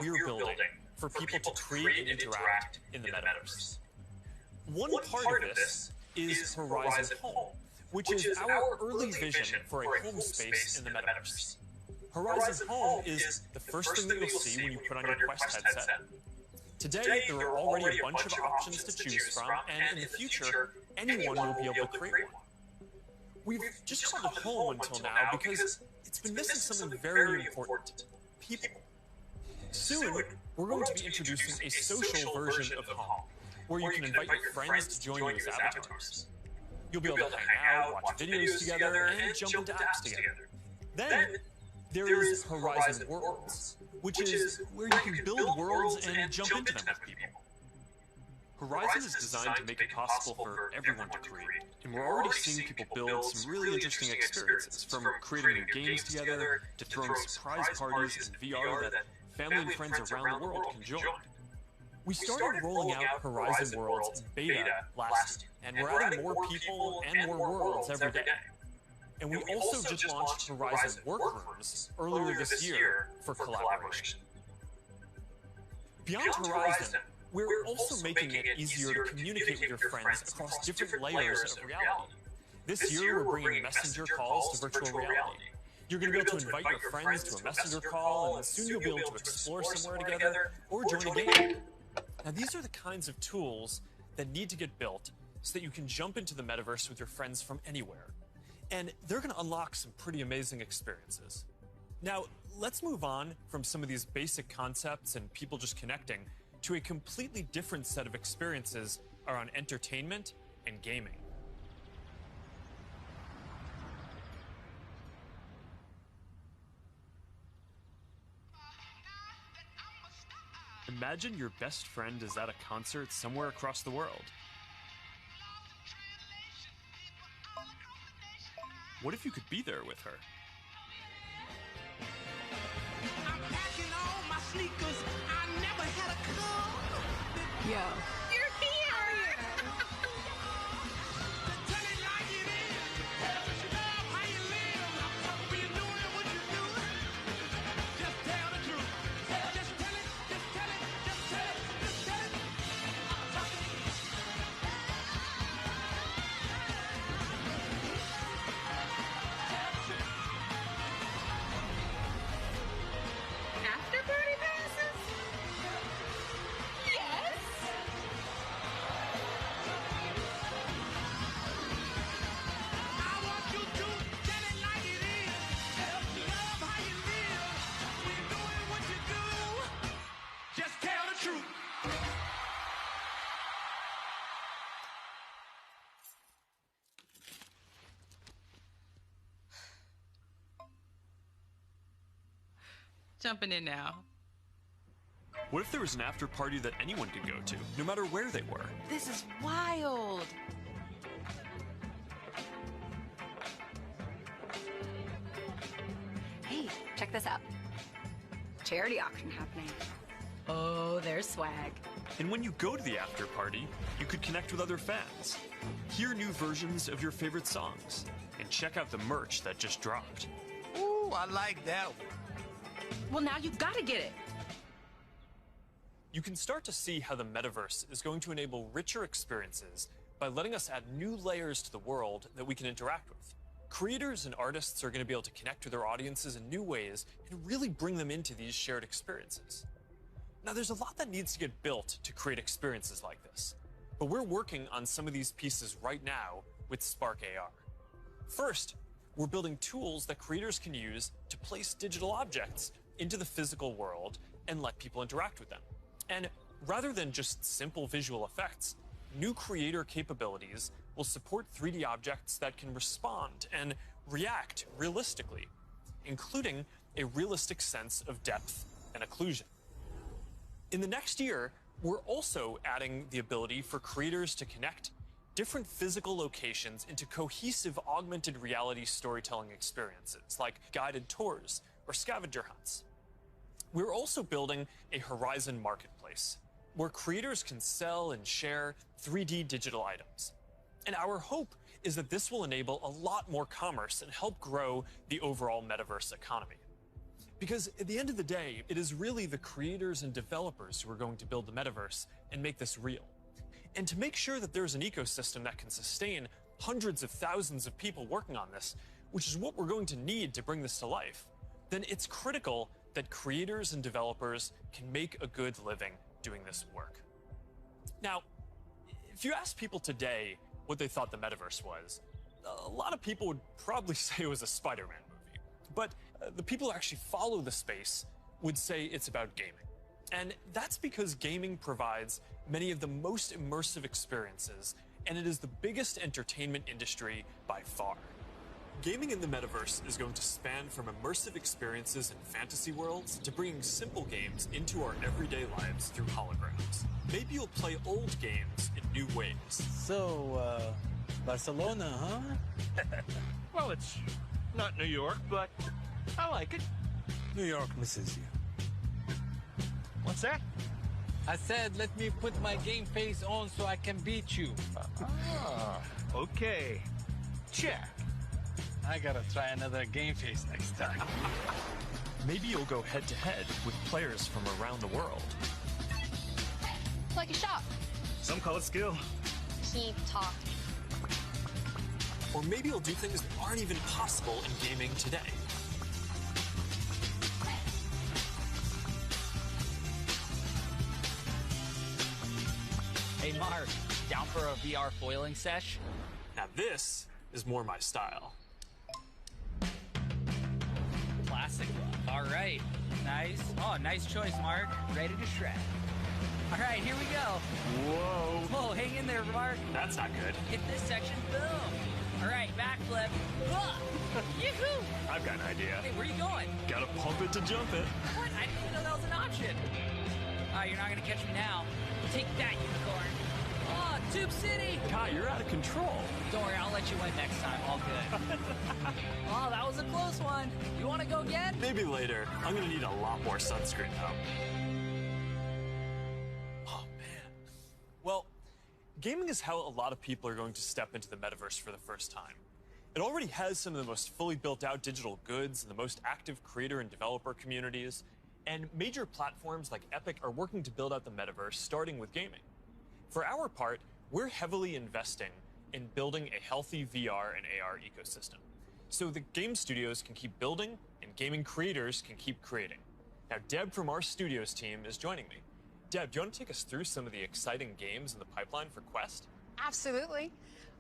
we're building for people to create and interact in the metaverse. One part of this is Horizon Home, which is our early vision for a home space in the metaverse. Horizon Home is the first thing that you'll see when you put on your Quest headset. Today, there are already a bunch of options to choose from, and in the future, anyone will be able to create one. We've just called it home until now because it's been missing something very important: people. Soon, we're going to be introducing a social version of home, where you can invite your friends to join you as avatars. You'll be able to hang out, watch videos together, and jump into apps together. Then, there is Horizon Worlds, which is where you can build worlds and jump into them with people. Horizon is designed to make it possible for everyone to create, and we're already seeing people build some really interesting experiences, from creating new games together to throwing surprise parties in VR that family and friends around the world can join. We started rolling out Horizon Worlds in beta last year, and we're adding more people and more worlds every day. And we also just launched Horizon Workrooms earlier this year for collaboration. Beyond Horizon, we're also making it easier to communicate with your friends across different layers of reality. This year, we're bringing messenger calls to virtual reality. You're going to be able to invite your friends to a messenger call, and soon you'll be able to explore somewhere together or join a game. Now, these are the kinds of tools that need to get built so that you can jump into the metaverse with your friends from anywhere. And they're going to unlock some pretty amazing experiences. Now, let's move on from some of these basic concepts and people just connecting to a completely different set of experiences around entertainment and gaming. Imagine your best friend is at a concert somewhere across the world. What if you could be there with her? I'm packing all my sneakers. I never had a club. Yo. You're here. Tell it like it is. Love how you live. When you're doing what you do. Just tell the truth. Just tell it. Just tell it. Just tell it. Just tell it. After party passes? Yes. I want you to tell it like it is. Love how you live. When you're doing what you do. Just tell the truth. Jumping in now. What if there was an after party that anyone could go to, no matter where they were? This is wild. Hey, check this out. Charity auction happening. Oh, there's swag. And when you go to the after party, you could connect with other fans, hear new versions of your favorite songs, and check out the merch that just dropped. Ooh, I like that one. Well, now you've got to get it. You can start to see how the metaverse is going to enable richer experiences by letting us add new layers to the world that we can interact with. Creators and artists are going to be able to connect with their audiences in new ways and really bring them into these shared experiences. Now, there's a lot that needs to get built to create experiences like this, but we're working on some of these pieces right now with Spark AR. First, we're building tools that creators can use to place digital objects into the physical world and let people interact with them. And rather than just simple visual effects, new creator capabilities will support 3D objects that can respond and react realistically, including a realistic sense of depth and occlusion. In the next year, we're also adding the ability for creators to connect different physical locations into cohesive augmented reality storytelling experiences, like guided tours or scavenger hunts. We're also building a Horizon marketplace, where creators can sell and share 3D digital items. And our hope is that this will enable a lot more commerce and help grow the overall metaverse economy. Because at the end of the day, it is really the creators and developers who are going to build the metaverse and make this real. And to make sure that there's an ecosystem that can sustain hundreds of thousands of people working on this, which is what we're going to need to bring this to life, then it's critical that creators and developers can make a good living doing this work. Now, if you ask people today what they thought the metaverse was, a lot of people would probably say it was a Spider-Man movie. But the people who actually follow the space would say it's about gaming. And that's because gaming provides many of the most immersive experiences, and it is the biggest entertainment industry by far. Gaming in the metaverse is going to span from immersive experiences in fantasy worlds to bringing simple games into our everyday lives through holograms. Maybe you'll play old games in new ways. So, Barcelona, huh? Well, it's not New York, but I like it. New York misses you. What's that? I said, let me put my game face on so I can beat you. Ah, okay. Check. I gotta try another game face next time. Maybe you'll go head-to-head with players from around the world. Like a shot. Some call it skill. Keep talking. Or maybe you'll do things that aren't even possible in gaming today. Hey Mark, down for a VR foiling sesh? Now this is more my style. Classic look. All right. Nice. Oh, nice choice, Mark. Ready to shred. All right, here we go. Whoa. Whoa, hang in there, Mark. That's not good. Hit this section, boom. All right, backflip. Ah, Yoo-hoo! I've got an idea. Hey, where are you going? Gotta pump it to jump it. What? I didn't even know that was an option. You're not gonna catch me now. Take that, unicorn. Oh, Tube City! Kai, you're out of control. Don't worry, I'll let you win next time. All good. Oh, that was a close one. You want to go again? Maybe later. I'm gonna need a lot more sunscreen though. Oh man. Well, gaming is how a lot of people are going to step into the metaverse for the first time. It already has some of the most fully built out digital goods and the most active creator and developer communities, and major platforms like Epic are working to build out the metaverse, starting with gaming. For our part, we're heavily investing in building a healthy VR and AR ecosystem, so the game studios can keep building and gaming creators can keep creating. Now, Deb from our studios team is joining me. Deb, do you want to take us through some of the exciting games in the pipeline for Quest? Absolutely.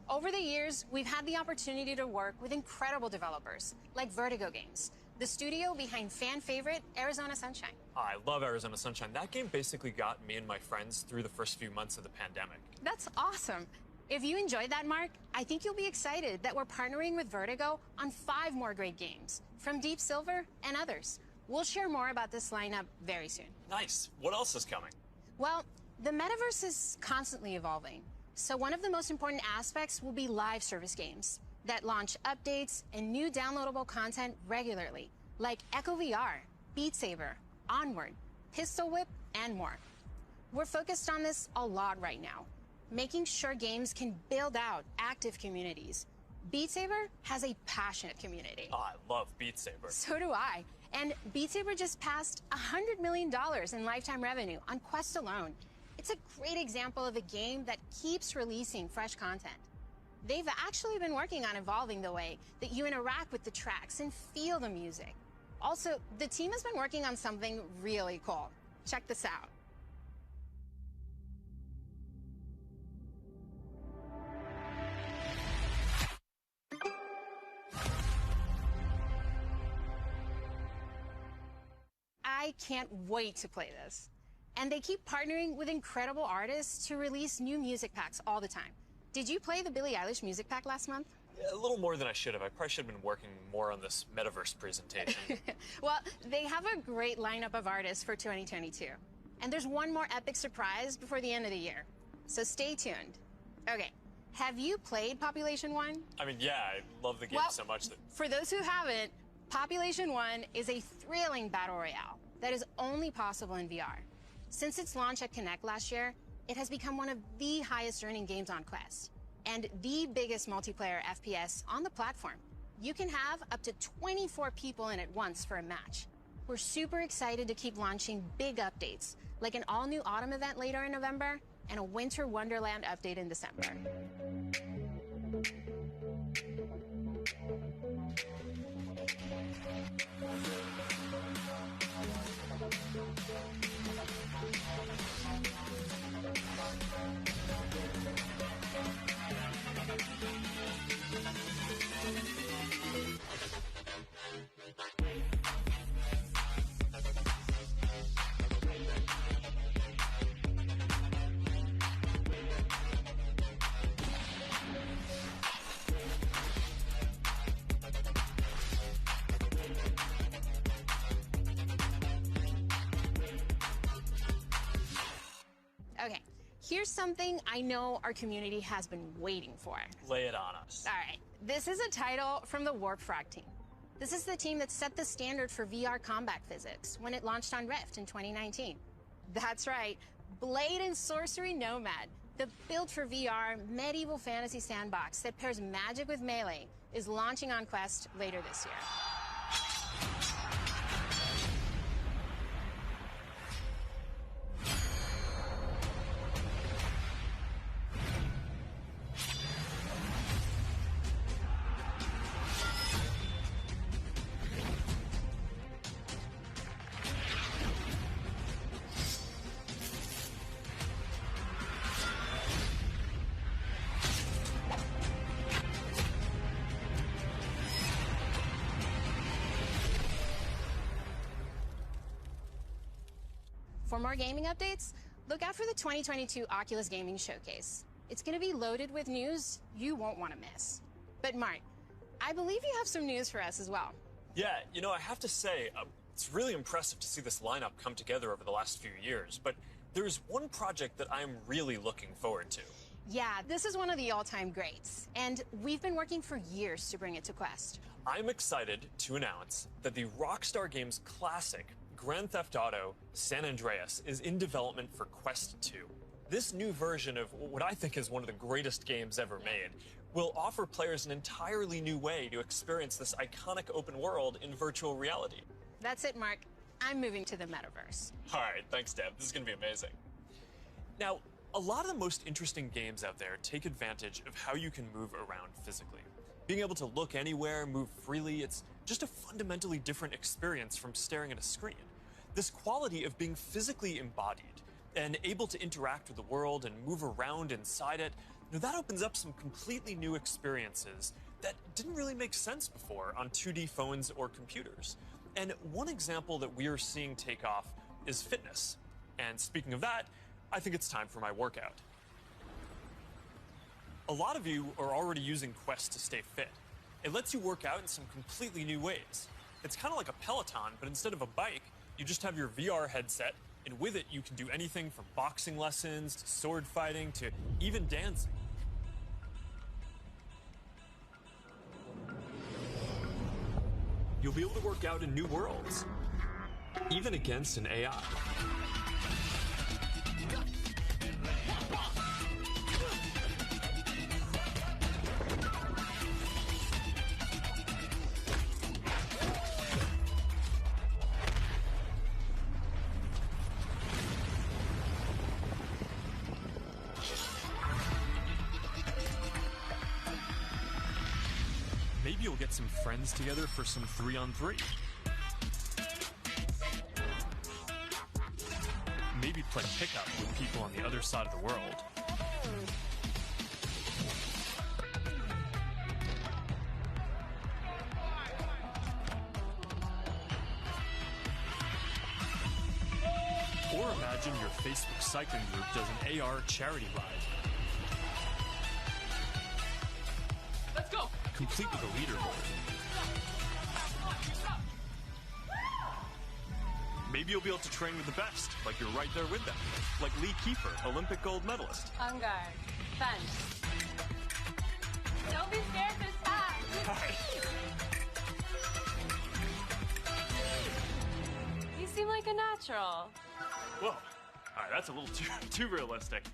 Over the years, we've had the opportunity to work with incredible developers like Vertigo Games, the studio behind fan favorite Arizona Sunshine. I love Arizona Sunshine. That game basically got me and my friends through the first few months of the pandemic. That's awesome. If you enjoyed that, Mark, I think you'll be excited that we're partnering with Vertigo on 5 more great games from Deep Silver and others. We'll share more about this lineup very soon. Nice. What else is coming? Well, the metaverse is constantly evolving. So one of the most important aspects will be live service games that launch updates and new downloadable content regularly, like Echo VR, Beat Saber, Onward, Pistol Whip, and more. We're focused on this a lot right now, making sure games can build out active communities. Beat Saber has a passionate community. Oh, I love Beat Saber. So do I. And Beat Saber just passed $100 million in lifetime revenue on Quest alone. It's a great example of a game that keeps releasing fresh content. They've actually been working on evolving the way that you interact with the tracks and feel the music. Also, the team has been working on something really cool. Check this out. I can't wait to play this. And they keep partnering with incredible artists to release new music packs all the time. Did you play the Billie Eilish music pack last month? A little more than I should have. I probably should have been working more on this metaverse presentation. Well, they have a great lineup of artists for 2022. And there's one more epic surprise before the end of the year. So stay tuned. Okay, have you played Population 1? I mean, yeah, I love the game so much that... For those who haven't, Population 1 is a thrilling battle royale that is only possible in VR. Since its launch at Connect last year, it has become one of the highest earning games on Quest and the biggest multiplayer FPS on the platform. You can have up to 24 people in at once for a match. We're super excited to keep launching big updates, like an all-new autumn event later in November and a winter wonderland update in December. Okay, here's something I know our community has been waiting for. Lay it on us. All right, this is a title from the Warp Frog team. This is the team that set the standard for VR combat physics when it launched on Rift in 2019. That's right, Blade and Sorcery Nomad, the built for VR medieval fantasy sandbox that pairs magic with melee, is launching on Quest later this year. For more gaming updates, look out for the 2022 Oculus Gaming Showcase. It's going to be loaded with news you won't want to miss. But Mark, I believe you have some news for us as well. Yeah, you know, I have to say, it's really impressive to see this lineup come together over the last few years, but there's one project that I'm really looking forward to. Yeah, this is one of the all-time greats, and we've been working for years to bring it to Quest. I'm excited to announce that the Rockstar Games classic Grand Theft Auto San Andreas is in development for Quest 2. This new version of what I think is one of the greatest games ever made will offer players an entirely new way to experience this iconic open world in virtual reality. That's it, Mark. I'm moving to the metaverse. All right, thanks, Deb. This is going to be amazing. Now, a lot of the most interesting games out there take advantage of how you can move around physically. Being able to look anywhere, move freely, it's just a fundamentally different experience from staring at a screen. This quality of being physically embodied and able to interact with the world and move around inside it, that opens up some completely new experiences that didn't really make sense before on 2D phones or computers. And one example that we are seeing take off is fitness. And speaking of that, I think it's time for my workout. A lot of you are already using Quest to stay fit. It lets you work out in some completely new ways. It's kind of like a Peloton, but instead of a bike, you just have your VR headset, and with it, you can do anything from boxing lessons to sword fighting to even dancing. You'll be able to work out in new worlds, even against an AI. Maybe you'll get some friends together for some 3-on-3. Maybe play pickup with people on the other side of the world. Or imagine your Facebook cycling group does an AR charity ride. Let's go! Complete with a leaderboard. Maybe you'll be able to train with the best, like you're right there with them. Like Lee Kiefer, Olympic gold medalist. On guard. Fence. Don't be scared this time. Hi. You seem like a natural. Whoa. All right, that's a little too realistic.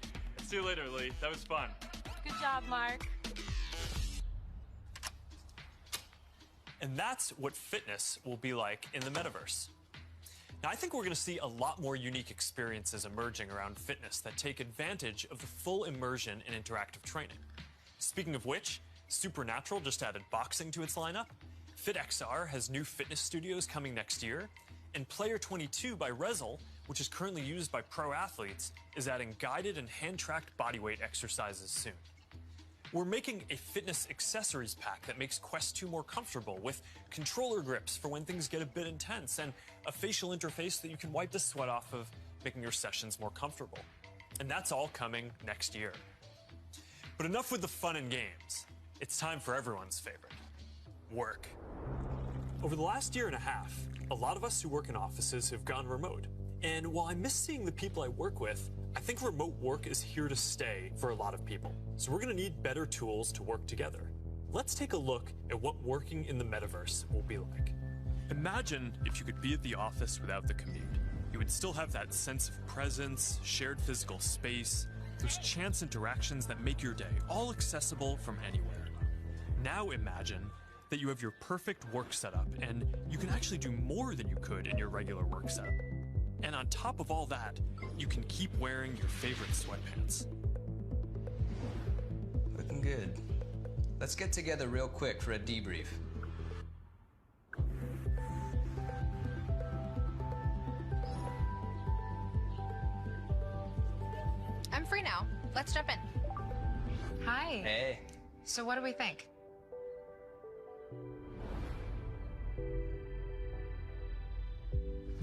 See you later, Lee. That was fun. Good job, Mark. And that's what fitness will be like in the metaverse. Now, I think we're going to see a lot more unique experiences emerging around fitness that take advantage of the full immersion in interactive training. Speaking of which, Supernatural just added boxing to its lineup, FitXR has new fitness studios coming next year, and Player 22 by Rezel, which is currently used by pro athletes, is adding guided and hand-tracked bodyweight exercises soon. We're making a fitness accessories pack that makes Quest 2 more comfortable, with controller grips for when things get a bit intense, and a facial interface that you can wipe the sweat off of, making your sessions more comfortable. And that's all coming next year. But enough with the fun and games. It's time for everyone's favorite, work. Over the last year and a half, a lot of us who work in offices have gone remote. And while I miss seeing the people I work with, I think remote work is here to stay for a lot of people. So we're going to need better tools to work together. Let's take a look at what working in the metaverse will be like. Imagine if you could be at the office without the commute. You would still have that sense of presence, shared physical space, those chance interactions that make your day all accessible from anywhere. Now imagine that you have your perfect work setup and you can actually do more than you could in your regular work setup. And on top of all that, you can keep wearing your favorite sweatpants. Looking good. Let's get together real quick for a debrief. I'm free now. Let's jump in. Hi. Hey. So what do we think?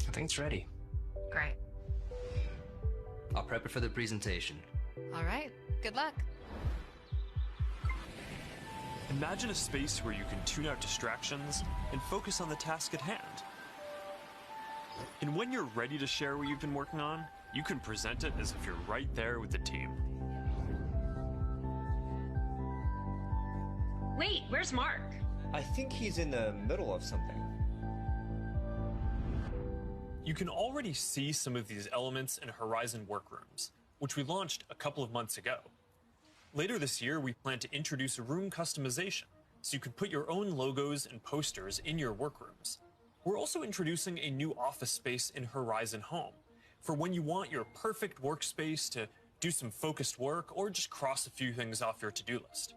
I think it's ready. Great. I'll prep it for the presentation. All right. Good luck. Imagine a space where you can tune out distractions and focus on the task at hand. And when you're ready to share what you've been working on, you can present it as if you're right there with the team. Wait, where's Mark? I think he's in the middle of something. You can already see some of these elements in Horizon Workrooms, which we launched a couple of months ago. Later this year, we plan to introduce room customization, so you can put your own logos and posters in your workrooms. We're also introducing a new office space in Horizon Home, for when you want your perfect workspace to do some focused work or just cross a few things off your to-do list.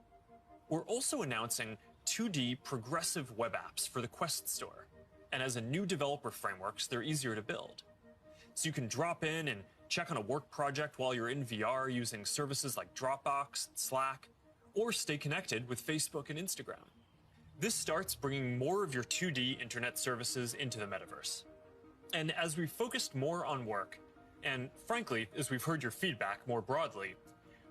We're also announcing 2D progressive web apps for the Quest Store, and as a new developer frameworks, they're easier to build. So you can drop in and check on a work project while you're in VR using services like Dropbox, Slack, or stay connected with Facebook and Instagram. This starts bringing more of your 2D internet services into the metaverse. And as we've focused more on work, and frankly, as we've heard your feedback more broadly,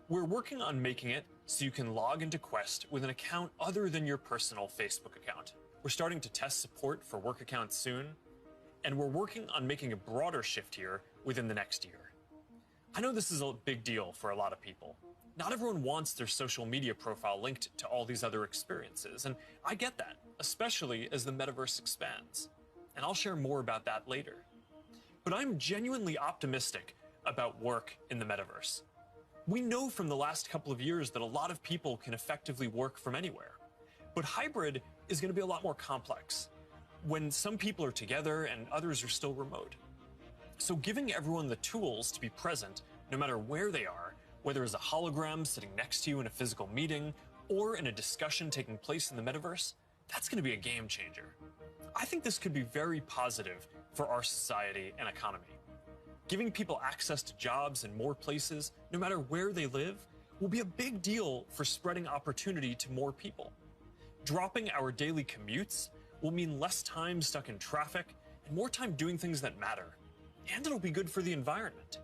we're working on making it so you can log into Quest with an account other than your personal Facebook account. We're starting to test support for work accounts soon, and we're working on making a broader shift here within the next year. I know this is a big deal for a lot of people. Not everyone wants their social media profile linked to all these other experiences, and I get that, especially as the metaverse expands. And I'll share more about that later. But I'm genuinely optimistic about work in the metaverse. We know from the last couple of years that a lot of people can effectively work from anywhere. But hybrid is going to be a lot more complex, when some people are together and others are still remote. So giving everyone the tools to be present, no matter where they are, whether as a hologram sitting next to you in a physical meeting or in a discussion taking place in the metaverse, that's going to be a game changer. I think this could be very positive for our society and economy. Giving people access to jobs in more places, no matter where they live, will be a big deal for spreading opportunity to more people. Dropping our daily commutes will mean less time stuck in traffic and more time doing things that matter. And it'll be good for the environment.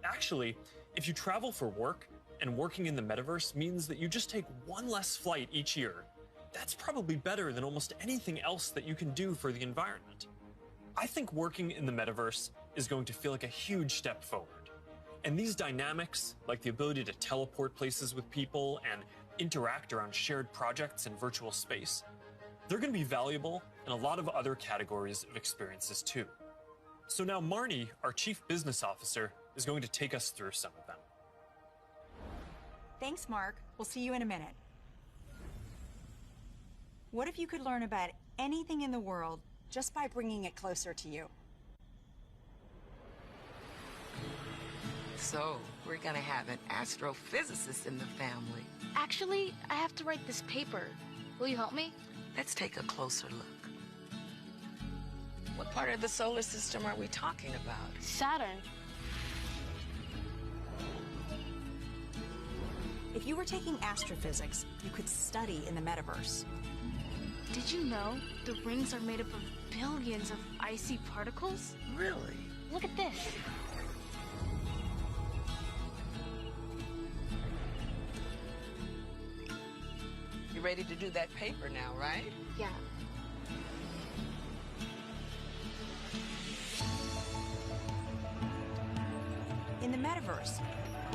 Actually, if you travel for work and working in the metaverse means that you just take one less flight each year, that's probably better than almost anything else that you can do for the environment. I think working in the metaverse is going to feel like a huge step forward. And these dynamics, like the ability to teleport places with people and interact around shared projects in virtual space, they're going to be valuable in a lot of other categories of experiences too. So now Marnie, our Chief Business Officer, is going to take us through some of them. Thanks, Mark. We'll see you in a minute. What if you could learn about anything in the world just by bringing it closer to you? So, we're gonna have an astrophysicist in the family. Actually, I have to write this paper. Will you help me? Let's take a closer look. What part of the solar system are we talking about? Saturn. If you were taking astrophysics, you could study in the metaverse. Did you know the rings are made up of billions of icy particles? Really? Look at this. You ready to do that paper now, right? Yeah. In the metaverse,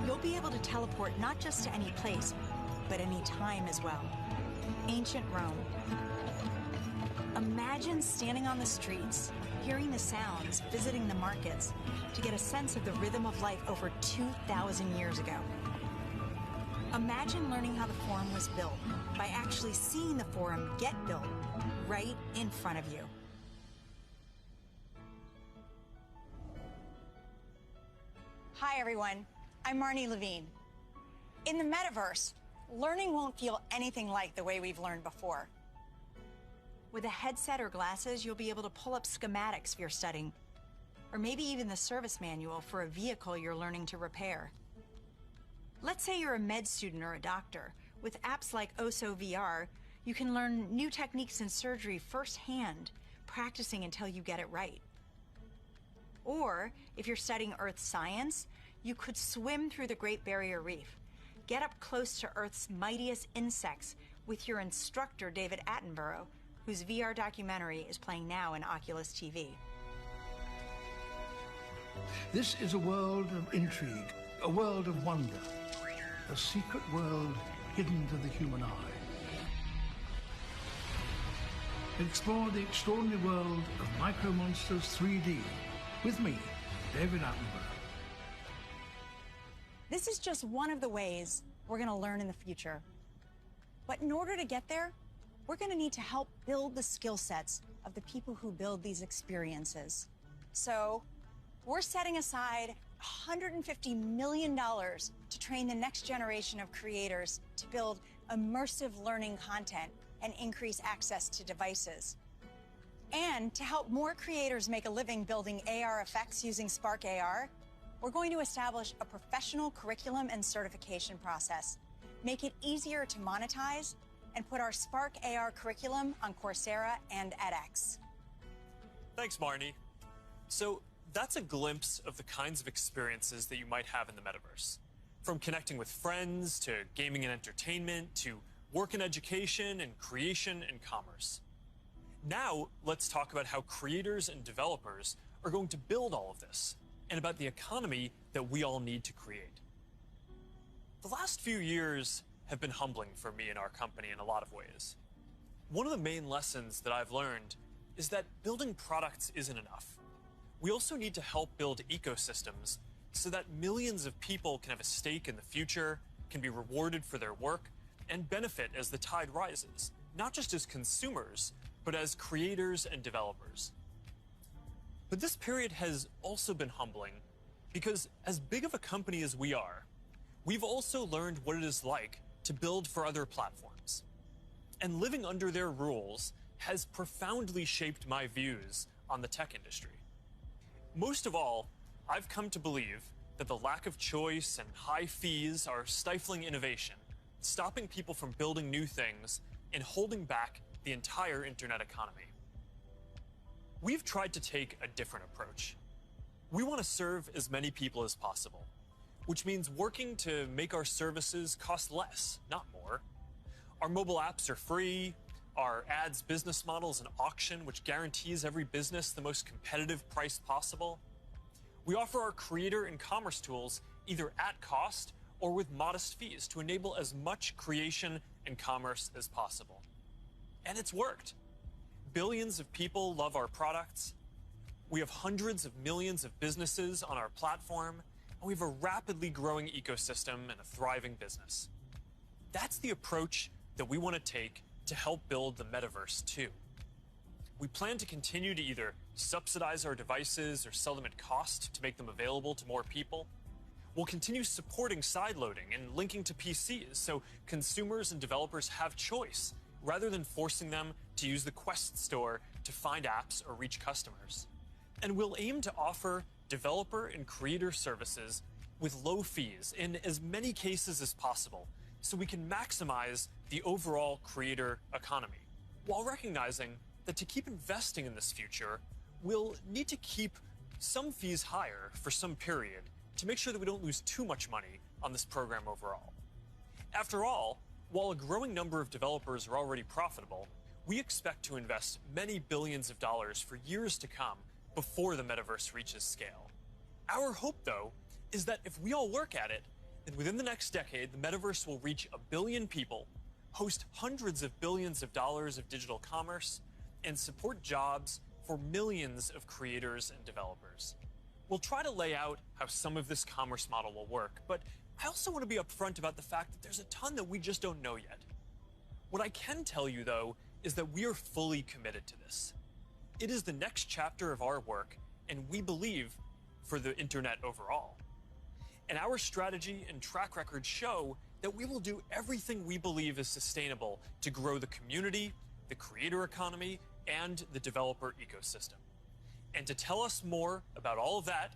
you'll be able to teleport not just to any place, but any time as well. Ancient Rome. Imagine standing on the streets, hearing the sounds, visiting the markets, to get a sense of the rhythm of life over 2,000 years ago. Imagine learning how the Forum was built by actually seeing the Forum get built right in front of you. Hi, everyone. I'm Marnie Levine. In the metaverse, learning won't feel anything like the way we've learned before. With a headset or glasses, you'll be able to pull up schematics for your studying, or maybe even the service manual for a vehicle you're learning to repair. Let's say you're a med student or a doctor. With apps like OSO VR, you can learn new techniques in surgery firsthand, practicing until you get it right. Or, if you're studying Earth science, you could swim through the Great Barrier Reef, get up close to Earth's mightiest insects with your instructor, David Attenborough, whose VR documentary is playing now in Oculus TV. This is a world of intrigue, a world of wonder, a secret world hidden to the human eye. Explore the extraordinary world of Micro Monsters 3D with me, David Attenborough. This is just one of the ways we're going to learn in the future. But in order to get there, we're going to need to help build the skill sets of the people who build these experiences. So we're setting aside $150 million to train the next generation of creators to build immersive learning content and increase access to devices. And to help more creators make a living building AR effects using Spark AR, we're going to establish a professional curriculum and certification process, make it easier to monetize, and put our Spark AR curriculum on Coursera and edX. Thanks, Marnie. So that's a glimpse of the kinds of experiences that you might have in the metaverse. From connecting with friends, to gaming and entertainment, to work and education, and creation and commerce. Now, let's talk about how creators and developers are going to build all of this, and about the economy that we all need to create. The last few years have been humbling for me and our company in a lot of ways. One of the main lessons that I've learned is that building products isn't enough. We also need to help build ecosystems so that millions of people can have a stake in the future, can be rewarded for their work, and benefit as the tide rises, not just as consumers, but as creators and developers. But this period has also been humbling because as big of a company as we are, we've also learned what it is like to build for other platforms. And living under their rules has profoundly shaped my views on the tech industry. Most of all, I've come to believe that the lack of choice and high fees are stifling innovation, stopping people from building new things, and holding back the entire internet economy. We've tried to take a different approach. We want to serve as many people as possible, which means working to make our services cost less, not more. Our mobile apps are free. Our ads business model is an auction which guarantees every business the most competitive price possible. We offer our creator and commerce tools either at cost or with modest fees to enable as much creation and commerce as possible. And it's worked. Billions of people love our products. We have hundreds of millions of businesses on our platform, and we have a rapidly growing ecosystem and a thriving business. That's the approach that we want to take to help build the metaverse too. We plan to continue to either subsidize our devices or sell them at cost to make them available to more people. We'll continue supporting sideloading and linking to PCs so consumers and developers have choice, rather than forcing them to use the Quest store to find apps or reach customers. And we'll aim to offer developer and creator services with low fees in as many cases as possible, so we can maximize the overall creator economy, while recognizing that to keep investing in this future, we'll need to keep some fees higher for some period to make sure that we don't lose too much money on this program overall. After all, while a growing number of developers are already profitable, we expect to invest many billions of dollars for years to come before the metaverse reaches scale. Our hope, though, is that if we all work at it, then within the next decade, the metaverse will reach 1 billion people, host hundreds of billions of dollars of digital commerce, and support jobs for millions of creators and developers. We'll try to lay out how some of this commerce model will work, but I also want to be upfront about the fact that there's a ton that we just don't know yet. What I can tell you, though, is that we are fully committed to this. It is the next chapter of our work, and we believe for the internet overall. And our strategy and track record show that we will do everything we believe is sustainable to grow the community, the creator economy, and the developer ecosystem. And to tell us more about all of that,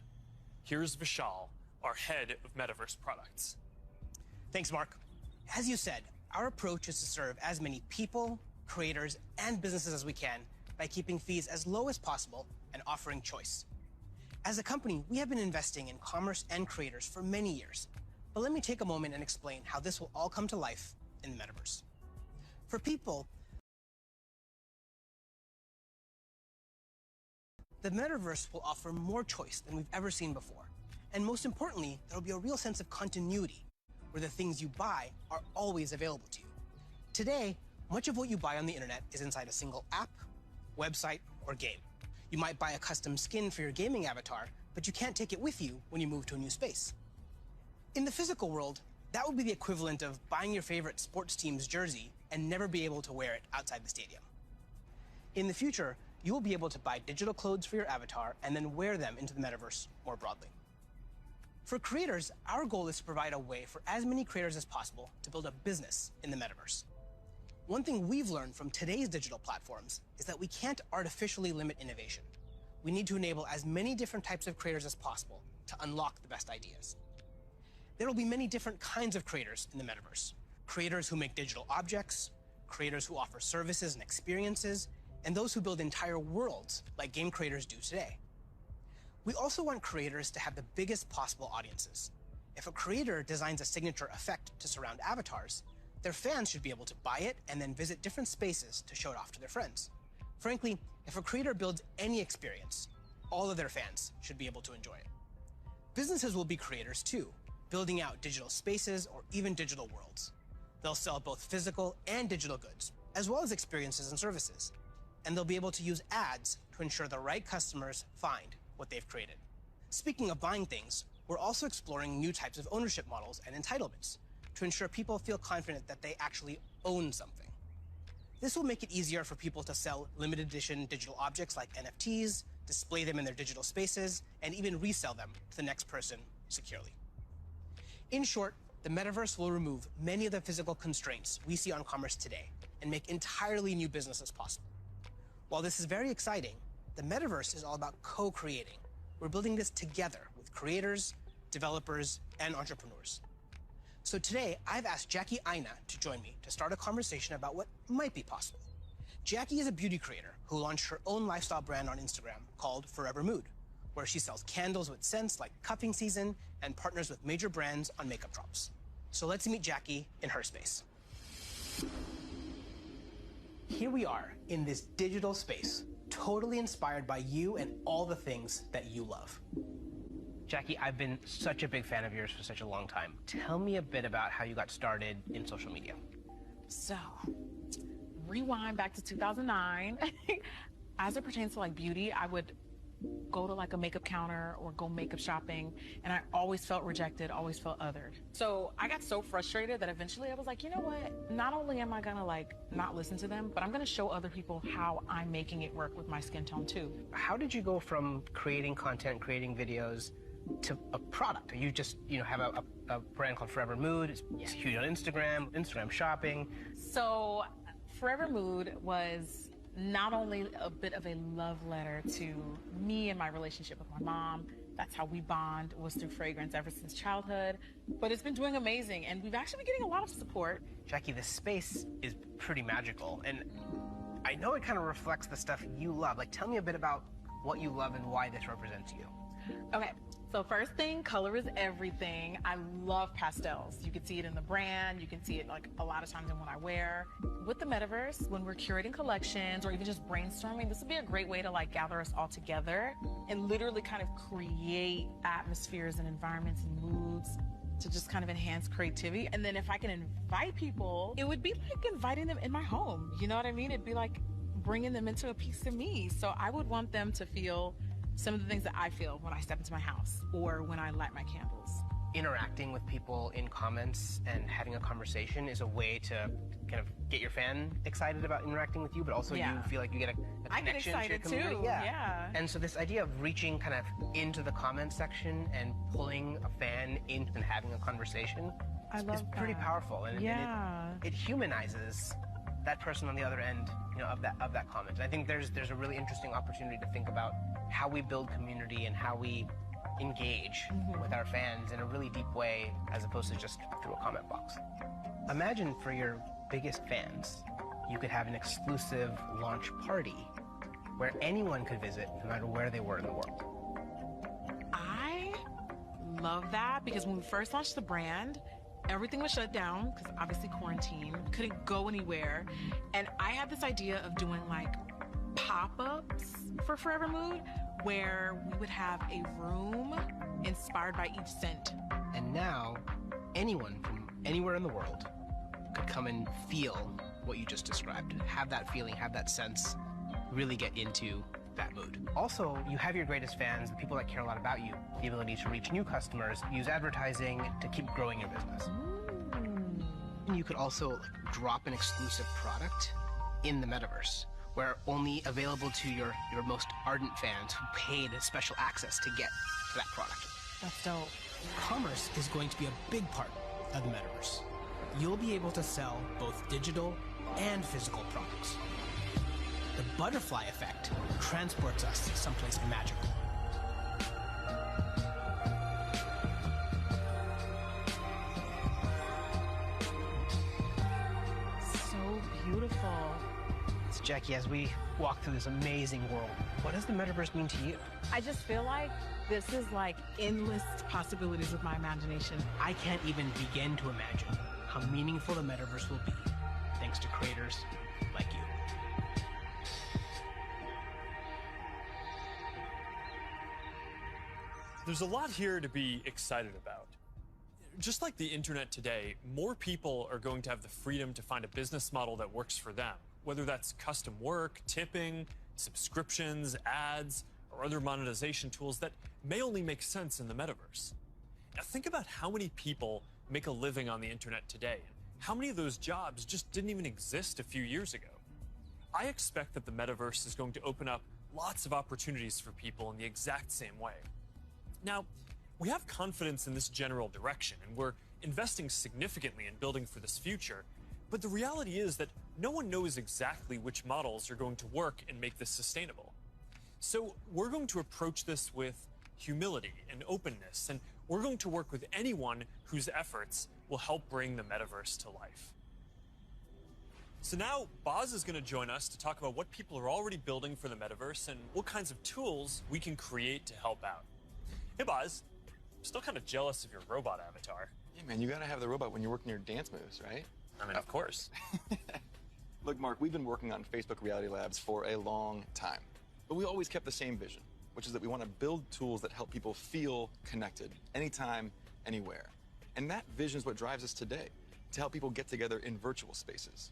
here's Vishal, our head of Metaverse products. Thanks, Mark. As you said, our approach is to serve as many people, creators, and businesses as we can by keeping fees as low as possible and offering choice. As a company, we have been investing in commerce and creators for many years. But let me take a moment and explain how this will all come to life in the metaverse. For people, the metaverse will offer more choice than we've ever seen before. And most importantly, there will be a real sense of continuity, where the things you buy are always available to you. Today, much of what you buy on the internet is inside a single app, website, or game. You might buy a custom skin for your gaming avatar, but you can't take it with you when you move to a new space. In the physical world, that would be the equivalent of buying your favorite sports team's jersey and never be able to wear it outside the stadium. In the future, you will be able to buy digital clothes for your avatar and then wear them into the metaverse more broadly. For creators, our goal is to provide a way for as many creators as possible to build a business in the metaverse. One thing we've learned from today's digital platforms is that we can't artificially limit innovation. We need to enable as many different types of creators as possible to unlock the best ideas. There will be many different kinds of creators in the metaverse. Creators who make digital objects, creators who offer services and experiences, and those who build entire worlds like game creators do today. We also want creators to have the biggest possible audiences. If a creator designs a signature effect to surround avatars, their fans should be able to buy it and then visit different spaces to show it off to their friends. Frankly, if a creator builds any experience, all of their fans should be able to enjoy it. Businesses will be creators too, building out digital spaces or even digital worlds. They'll sell both physical and digital goods, as well as experiences and services. And they'll be able to use ads to ensure the right customers find what they've created. Speaking of buying things, we're also exploring new types of ownership models and entitlements to ensure people feel confident that they actually own something. This will make it easier for people to sell limited edition digital objects like NFTs, display them in their digital spaces, and even resell them to the next person securely. In short, the metaverse will remove many of the physical constraints we see on commerce today and make entirely new businesses possible. While this is very exciting, the metaverse is all about co-creating. We're building this together with creators, developers, and entrepreneurs. So today, I've asked Jackie Aina to join me to start a conversation about what might be possible. Jackie is a beauty creator who launched her own lifestyle brand on Instagram called Forever Mood, where she sells candles with scents like cuffing season and partners with major brands on makeup drops. So let's meet Jackie in her space. Here we are in this digital space, totally inspired by you and all the things that you love. Jackie, I've been such a big fan of yours for such a long time. Tell me a bit about how you got started in social media. So, rewind back to 2009. As it pertains to like beauty, I would go to like a makeup counter or go makeup shopping, and I always felt rejected, always felt othered. So I got so frustrated that eventually I was like, you know what? Not only am I gonna like not listen to them, but I'm gonna show other people how I'm making it work with my skin tone too. How did you go from creating content, creating videos, to a product? You just, have a brand called Forever Mood. It's huge on Instagram shopping. So Forever Mood was not only a bit of a love letter to me and my relationship with my mom. That's how we bond, was through fragrance ever since childhood. But it's been doing amazing, and we've actually been getting a lot of support. Jackie, this space is pretty magical, and I know it kind of reflects the stuff you love. Like, tell me a bit about what you love and why this represents you. Okay, so first thing, color is everything. I love pastels. You can see it in the brand. You can see it like a lot of times in what I wear. With the metaverse, when we're curating collections or even just brainstorming, this would be a great way to like gather us all together and literally kind of create atmospheres and environments and moods to just kind of enhance creativity. And then if I can invite people, it would be like inviting them in my home. You know what I mean? It'd be like bringing them into a piece of me. So I would want them to feel some of the things that I feel when I step into my house or when I light my candles. Interacting with people in comments and having a conversation is a way to kind of get your fan excited about interacting with you, but also you feel like you get a connection I get excited to your community. too, yeah. And so this idea of reaching kind of into the comment section and pulling a fan in and having a conversation is pretty powerful. And it humanizes that person on the other end, of that comment. And I think there's a really interesting opportunity to think about how we build community and how we engage with our fans in a really deep way as opposed to just through a comment box. Imagine for your biggest fans, you could have an exclusive launch party where anyone could visit no matter where they were in the world. I love that because when we first launched the brand, everything was shut down because obviously quarantine, couldn't go anywhere. And I had this idea of doing like pop-ups for Forever Mood where we would have a room inspired by each scent. And now, anyone from anywhere in the world could come and feel what you just described. Have that feeling, have that sense, really get into that mood. Also, you have your greatest fans, the people that care a lot about you, the ability to reach new customers, use advertising to keep growing your business. And you could also drop an exclusive product in the metaverse where only available to your most ardent fans who paid special access to get to that product. That's dope. Commerce is going to be a big part of the metaverse. You'll be able to sell both digital and physical products. The butterfly effect transports us someplace magical. So beautiful. So Jackie, as we walk through this amazing world, what does the metaverse mean to you? I just feel like this is like endless possibilities with my imagination. I can't even begin to imagine how meaningful the metaverse will be thanks to creators like you. There's a lot here to be excited about. Just like the internet today, more people are going to have the freedom to find a business model that works for them, whether that's custom work, tipping, subscriptions, ads, or other monetization tools that may only make sense in the metaverse. Now think about how many people make a living on the internet today, and how many of those jobs just didn't even exist a few years ago. I expect that the metaverse is going to open up lots of opportunities for people in the exact same way. Now, we have confidence in this general direction, and we're investing significantly in building for this future, but the reality is that no one knows exactly which models are going to work and make this sustainable. So we're going to approach this with humility and openness, and we're going to work with anyone whose efforts will help bring the metaverse to life. So now Boz is going to join us to talk about what people are already building for the metaverse and what kinds of tools we can create to help out. Hey Boz, I'm still kind of jealous of your robot avatar. Yeah, man, you gotta have the robot when you're working your dance moves, right? I mean, of course. Look, Mark, we've been working on Facebook Reality Labs for a long time, but we always kept the same vision, which is that we want to build tools that help people feel connected anytime, anywhere. And that vision is what drives us today, to help people get together in virtual spaces.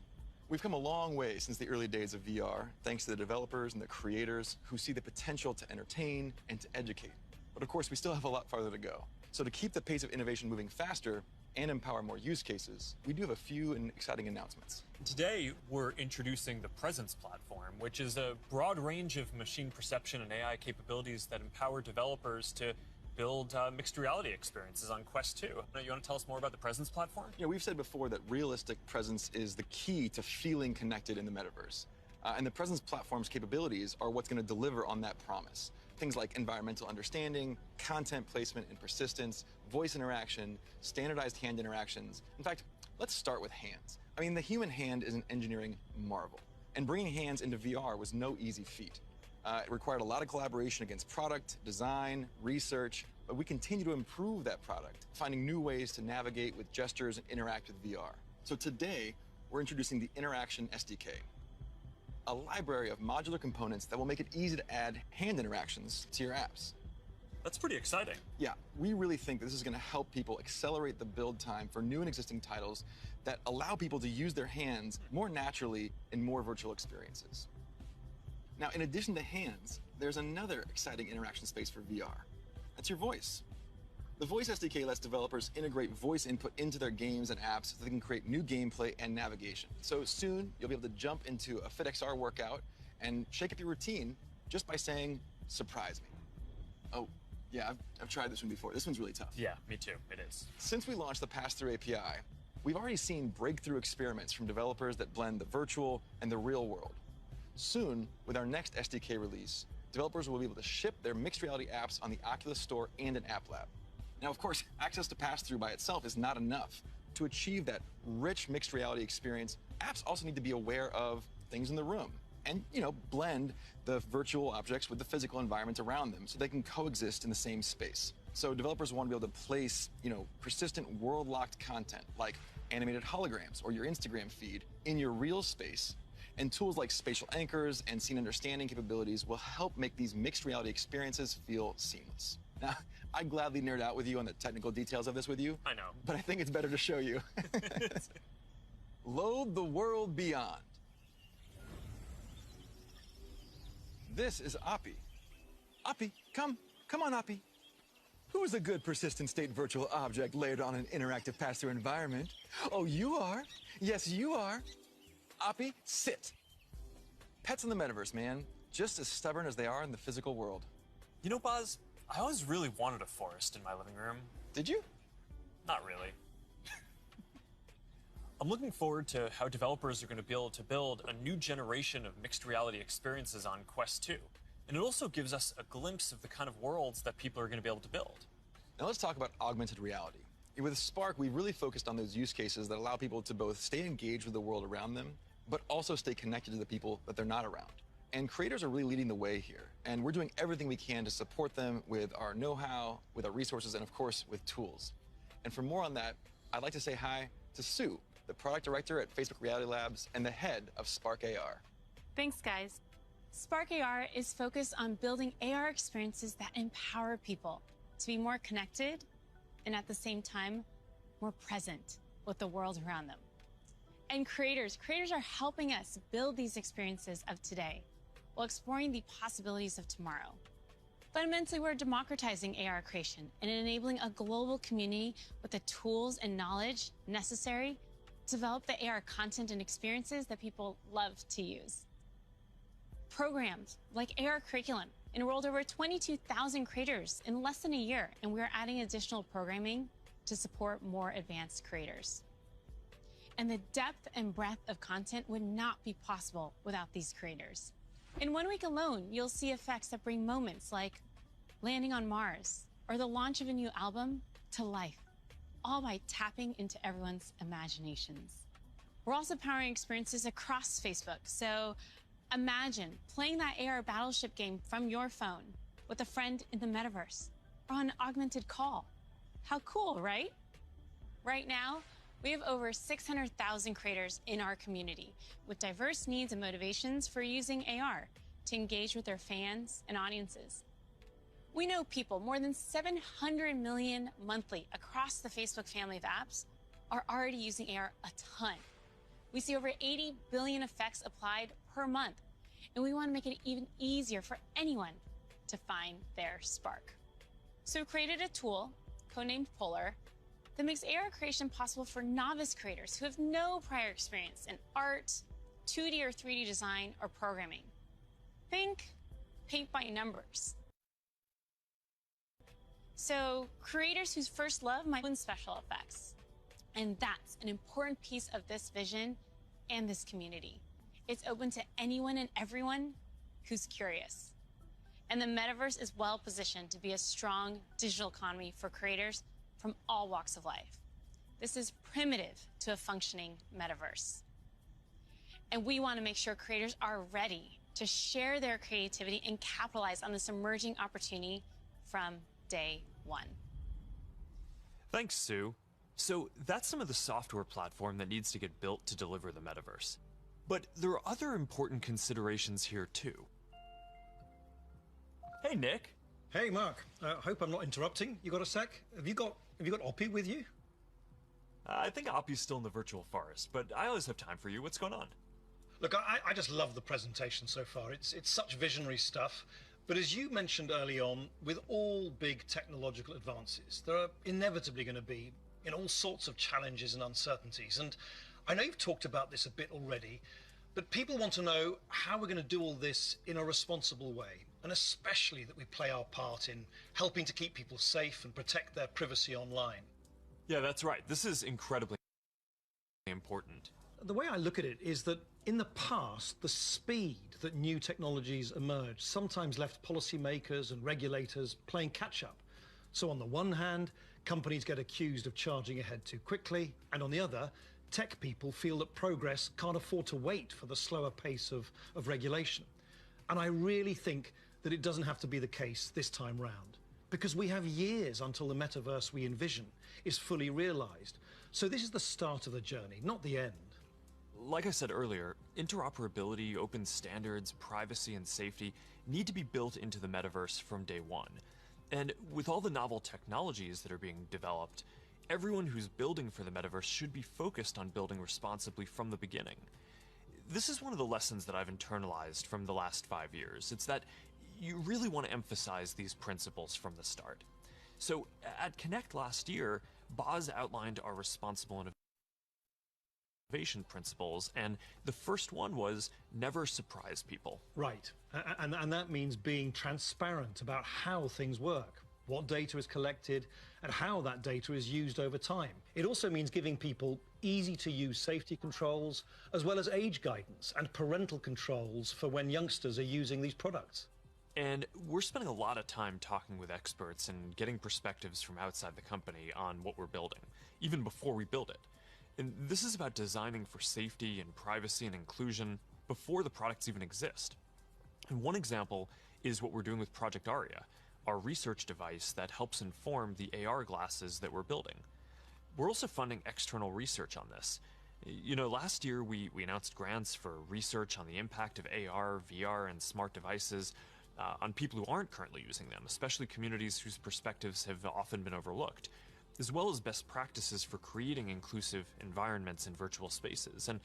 We've come a long way since the early days of VR, thanks to the developers and the creators who see the potential to entertain and to educate. But of course, we still have a lot farther to go. So to keep the pace of innovation moving faster and empower more use cases, we do have a few exciting announcements. Today, we're introducing the Presence platform, which is a broad range of machine perception and AI capabilities that empower developers to build mixed reality experiences on Quest 2. You want to tell us more about the Presence platform? Yeah, we've said before that realistic presence is the key to feeling connected in the metaverse. And the Presence platform's capabilities are what's going to deliver on that promise. Things like environmental understanding, content placement and persistence, voice interaction, standardized hand interactions. In fact, let's start with hands. I mean, the human hand is an engineering marvel. And bringing hands into VR was no easy feat. It required a lot of collaboration against product, design, research, but we continue to improve that product, finding new ways to navigate with gestures and interact with VR. So today, we're introducing the Interaction SDK, a library of modular components that will make it easy to add hand interactions to your apps. That's pretty exciting. Yeah, we really think this is going to help people accelerate the build time for new and existing titles that allow people to use their hands more naturally in more virtual experiences. Now, in addition to hands, there's another exciting interaction space for VR. That's your voice. The Voice SDK lets developers integrate voice input into their games and apps so they can create new gameplay and navigation. So soon, you'll be able to jump into a FitXR workout and shake up your routine just by saying, "Surprise me." Oh, yeah, I've tried this one before. This one's really tough. Yeah, me too. It is. Since we launched the Pass-Through API, we've already seen breakthrough experiments from developers that blend the virtual and the real world. Soon, with our next SDK release, developers will be able to ship their mixed reality apps on the Oculus Store and an App Lab. Now, of course, access to pass-through by itself is not enough. To achieve that rich mixed reality experience, apps also need to be aware of things in the room and, blend the virtual objects with the physical environment around them so they can coexist in the same space. So developers want to be able to place, persistent world-locked content like animated holograms or your Instagram feed in your real space. And tools like spatial anchors and scene understanding capabilities will help make these mixed reality experiences feel seamless. Now, I gladly nerd out with you on the technical details of this with you. I know. But I think it's better to show you. Load the world beyond. This is Oppie. Oppie, come on, Oppie. Who is a good persistent state virtual object layered on an interactive pass-through environment? Oh, you are. Yes, you are. Oppie, sit. Pets in the metaverse, man. Just as stubborn as they are in the physical world. You know, Buzz, I always really wanted a forest in my living room. Did you? Not really. I'm looking forward to how developers are going to be able to build a new generation of mixed reality experiences on Quest 2. And it also gives us a glimpse of the kind of worlds that people are going to be able to build. Now let's talk about augmented reality. With Spark, we really focused on those use cases that allow people to both stay engaged with the world around them, but also stay connected to the people that they're not around. And creators are really leading the way here. And we're doing everything we can to support them with our know-how, with our resources, and of course, with tools. And for more on that, I'd like to say hi to Sue, the product director at Facebook Reality Labs and the head of Spark AR. Thanks, guys. Spark AR is focused on building AR experiences that empower people to be more connected and at the same time, more present with the world around them. And creators are helping us build these experiences of today while exploring the possibilities of tomorrow. Fundamentally, we're democratizing AR creation and enabling a global community with the tools and knowledge necessary to develop the AR content and experiences that people love to use. Programs like AR Curriculum enrolled over 22,000 creators in less than a year, and we're adding additional programming to support more advanced creators. And the depth and breadth of content would not be possible without these creators. In 1 week alone, you'll see effects that bring moments like landing on Mars or the launch of a new album to life, all by tapping into everyone's imaginations. We're also powering experiences across Facebook, so imagine playing that AR battleship game from your phone with a friend in the metaverse or on an augmented call. How cool, right? Right now, we have over 600,000 creators in our community with diverse needs and motivations for using AR to engage with their fans and audiences. We know people, more than 700 million monthly across the Facebook family of apps, are already using AR a ton. We see over 80 billion effects applied per month, and we want to make it even easier for anyone to find their spark. So we created a tool, codenamed Polar, that makes AR creation possible for novice creators who have no prior experience in art, 2D or 3D design, or programming. Think paint by numbers. So creators whose first love might be special effects. And that's an important piece of this vision and this community. It's open to anyone and everyone who's curious. And the metaverse is well positioned to be a strong digital economy for creators from all walks of life. This is primitive to a functioning metaverse. And we want to make sure creators are ready to share their creativity and capitalize on this emerging opportunity from day one. Thanks, Sue. So that's some of the software platform that needs to get built to deliver the metaverse. But there are other important considerations here too. Hey, Nick. Hey, Mark. Hope I'm not interrupting. You got a sec? Have you got Oppie with you? I think Oppie's still in the virtual forest, but I always have time for you. What's going on? Look, I just love the presentation so far. It's such visionary stuff. But as you mentioned early on, with all big technological advances, there are inevitably going to be all sorts of challenges and uncertainties. And I know you've talked about this a bit already, but people want to know how we're going to do all this in a responsible way, and especially that we play our part in helping to keep people safe and protect their privacy online. Yeah, that's right. This is incredibly important. The way I look at it is that in the past, the speed that new technologies emerged sometimes left policymakers and regulators playing catch-up. So on the one hand, companies get accused of charging ahead too quickly, and on the other, tech people feel that progress can't afford to wait for the slower pace of regulation. And I really think that it doesn't have to be the case this time round, because we have years until the metaverse we envision is fully realized. So this is the start of the journey, not the end. Like I said earlier, interoperability, open standards, privacy, and safety need to be built into the metaverse from day one. And with all the novel technologies that are being developed, everyone who's building for the metaverse should be focused on building responsibly from the beginning. This is one of the lessons that I've internalized from the last 5 years. It's that you really want to emphasize these principles from the start. So at Connect last year, Boz outlined our responsible innovation principles, and the first one was never surprise people. Right, and that means being transparent about how things work, what data is collected, and how that data is used over time. It also means giving people easy-to-use safety controls, as well as age guidance and parental controls for when youngsters are using these products. And we're spending a lot of time talking with experts and getting perspectives from outside the company on what we're building, even before we build it. And this is about designing for safety and privacy and inclusion before the products even exist. And one example is what we're doing with Project Aria, our research device that helps inform the AR glasses that we're building. We're also funding external research on this. You know, last year we announced grants for research on the impact of AR, VR, and smart devices on people who aren't currently using them, especially communities whose perspectives have often been overlooked, as well as best practices for creating inclusive environments in virtual spaces. And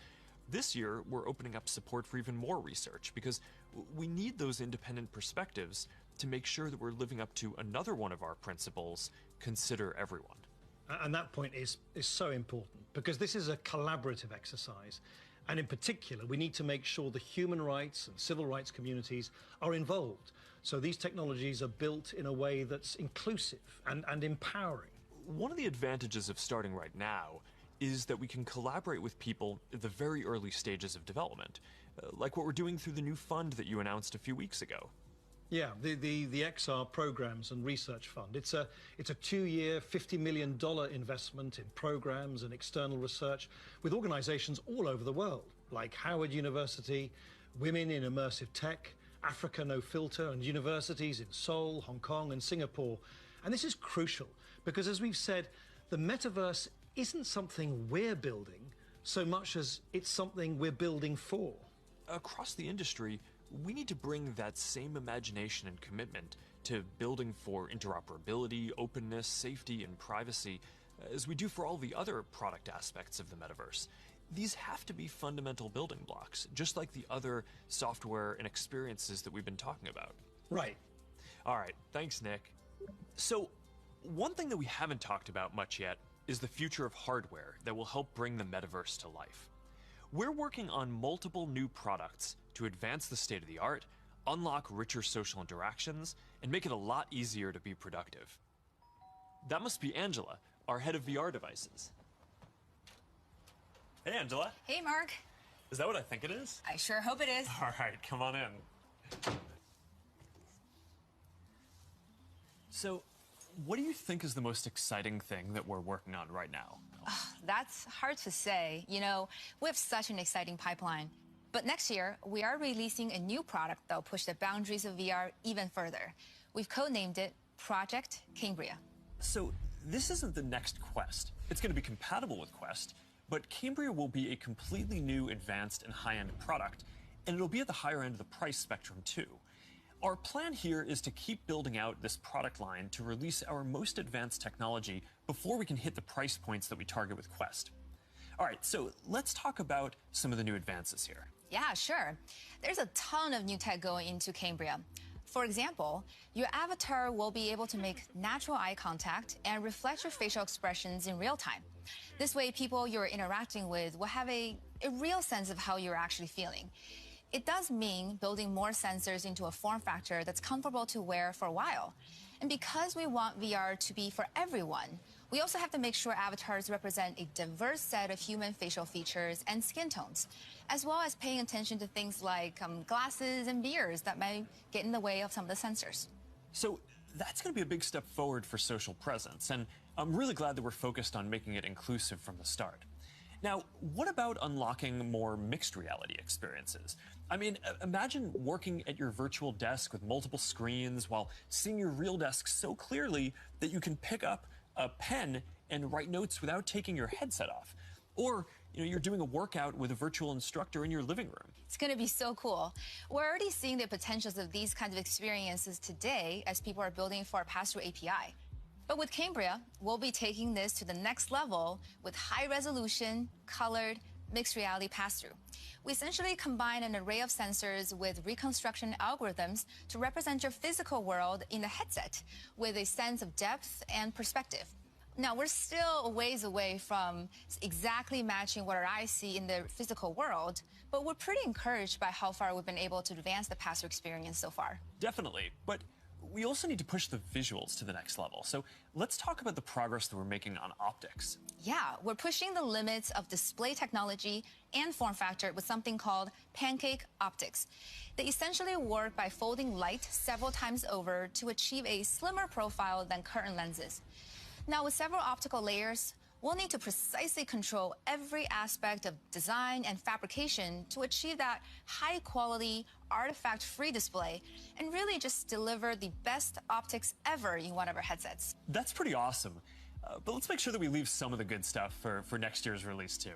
this year, we're opening up support for even more research, because we need those independent perspectives to make sure that we're living up to another one of our principles: consider everyone. And that point is so important, because this is a collaborative exercise. And in particular, we need to make sure the human rights and civil rights communities are involved. So these technologies are built in a way that's inclusive and empowering. One of the advantages of starting right now is that we can collaborate with people at the very early stages of development, like what we're doing through the new fund that you announced a few weeks ago. Yeah, the XR Programs and Research Fund. It's a 2-year, $50 million investment in programs and external research with organizations all over the world, like Howard University, Women in Immersive Tech, Africa No Filter, and universities in Seoul, Hong Kong, and Singapore. And this is crucial because, as we've said, the metaverse isn't something we're building so much as it's something we're building for. Across the industry, we need to bring that same imagination and commitment to building for interoperability, openness, safety, and privacy as we do for all the other product aspects of the metaverse. These have to be fundamental building blocks, just like the other software and experiences that we've been talking about. Right. All right, thanks, Nick. So, one thing that we haven't talked about much yet is the future of hardware that will help bring the metaverse to life. We're working on multiple new products to advance the state of the art, unlock richer social interactions, and make it a lot easier to be productive. That must be Angela, our head of VR devices. Hey, Angela. Hey, Mark. Is that what I think it is? I sure hope it is. All right, come on in. So, what do you think is the most exciting thing that we're working on right now? That's hard to say. You know, we have such an exciting pipeline. But next year, we are releasing a new product that'll push the boundaries of VR even further. We've codenamed it Project Cambria. So, this isn't the next Quest. It's going to be compatible with Quest, but Cambria will be a completely new, advanced, and high-end product, and it'll be at the higher end of the price spectrum, too. Our plan here is to keep building out this product line to release our most advanced technology before we can hit the price points that we target with Quest. All right, so let's talk about some of the new advances here. Yeah, sure. There's a ton of new tech going into Cambria. For example, your avatar will be able to make natural eye contact and reflect your facial expressions in real time. This way, people you're interacting with will have a real sense of how you're actually feeling. It does mean building more sensors into a form factor that's comfortable to wear for a while. And because we want VR to be for everyone, we also have to make sure avatars represent a diverse set of human facial features and skin tones, as well as paying attention to things like glasses and beards that might get in the way of some of the sensors. So that's going to be a big step forward for social presence, and I'm really glad that we're focused on making it inclusive from the start. Now, what about unlocking more mixed reality experiences? I mean, imagine working at your virtual desk with multiple screens while seeing your real desk so clearly that you can pick up a pen and write notes without taking your headset off. Or, you're doing a workout with a virtual instructor in your living room. It's going to be so cool. We're already seeing the potentials of these kinds of experiences today as people are building for our pass-through API. But with Cambria, we'll be taking this to the next level with high-resolution, colored, mixed reality pass-through. We essentially combine an array of sensors with reconstruction algorithms to represent your physical world in the headset with a sense of depth and perspective. Now, we're still a ways away from exactly matching what our eyes see in the physical world, but we're pretty encouraged by how far we've been able to advance the pass-through experience so far. Definitely, but we also need to push the visuals to the next level. So let's talk about the progress that we're making on optics. Yeah, we're pushing the limits of display technology and form factor with something called pancake optics. They essentially work by folding light several times over to achieve a slimmer profile than current lenses. Now, with several optical layers, we'll need to precisely control every aspect of design and fabrication to achieve that high-quality, artifact-free display and really just deliver the best optics ever in one of our headsets. That's pretty awesome. But let's make sure that we leave some of the good stuff for next year's release, too.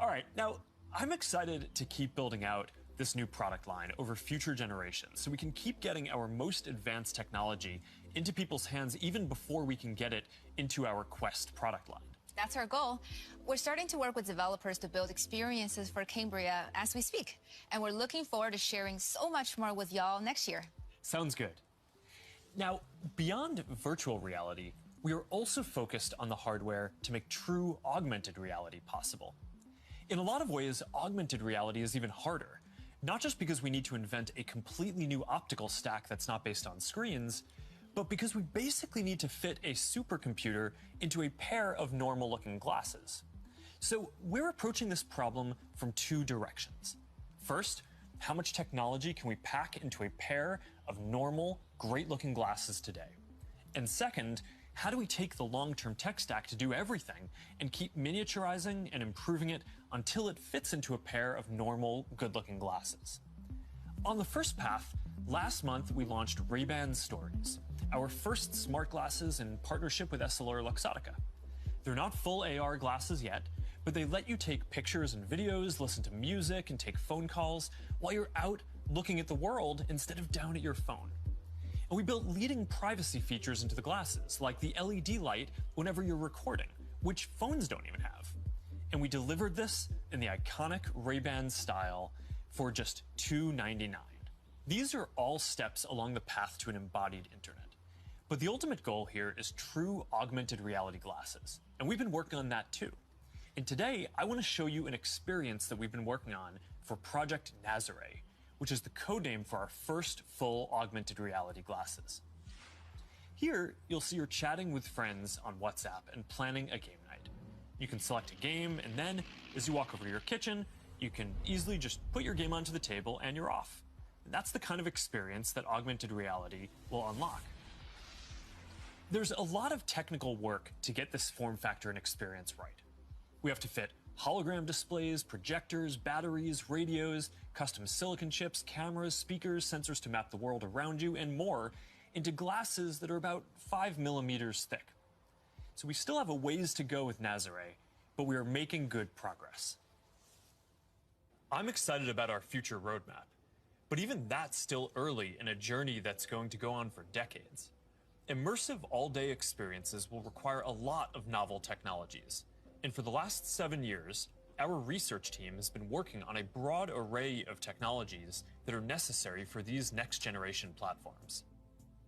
All right, now, I'm excited to keep building out this new product line over future generations so we can keep getting our most advanced technology into people's hands even before we can get it into our Quest product line. That's our goal. We're starting to work with developers to build experiences for Cambria as we speak, and we're looking forward to sharing so much more with y'all next year. Sounds good. Now, beyond virtual reality, we are also focused on the hardware to make true augmented reality possible. In a lot of ways, augmented reality is even harder, not just because we need to invent a completely new optical stack that's not based on screens, but because we basically need to fit a supercomputer into a pair of normal-looking glasses. So we're approaching this problem from two directions. First, how much technology can we pack into a pair of normal, great-looking glasses today? And second, how do we take the long-term tech stack to do everything and keep miniaturizing and improving it until it fits into a pair of normal, good-looking glasses? On the first path, last month we launched Ray-Ban Stories, our first smart glasses in partnership with EssilorLuxottica. They're not full AR glasses yet, but they let you take pictures and videos, listen to music, and take phone calls while you're out looking at the world instead of down at your phone. And we built leading privacy features into the glasses, like the LED light whenever you're recording, which phones don't even have. And we delivered this in the iconic Ray-Ban style for just $299. These are all steps along the path to an embodied internet. But the ultimate goal here is true augmented reality glasses, and we've been working on that too. And today, I want to show you an experience that we've been working on for Project Nazare, which is the codename for our first full augmented reality glasses. Here, you'll see you're chatting with friends on WhatsApp and planning a game night. You can select a game, and then, as you walk over to your kitchen, you can easily just put your game onto the table and you're off. That's the kind of experience that augmented reality will unlock. There's a lot of technical work to get this form factor and experience right. We have to fit hologram displays, projectors, batteries, radios, custom silicon chips, cameras, speakers, sensors to map the world around you, and more into glasses that are about 5 millimeters thick. So we still have a ways to go with Nazare, but we are making good progress. I'm excited about our future roadmap, but even that's still early in a journey that's going to go on for decades. Immersive all-day experiences will require a lot of novel technologies. And for the last 7 years, our research team has been working on a broad array of technologies that are necessary for these next-generation platforms.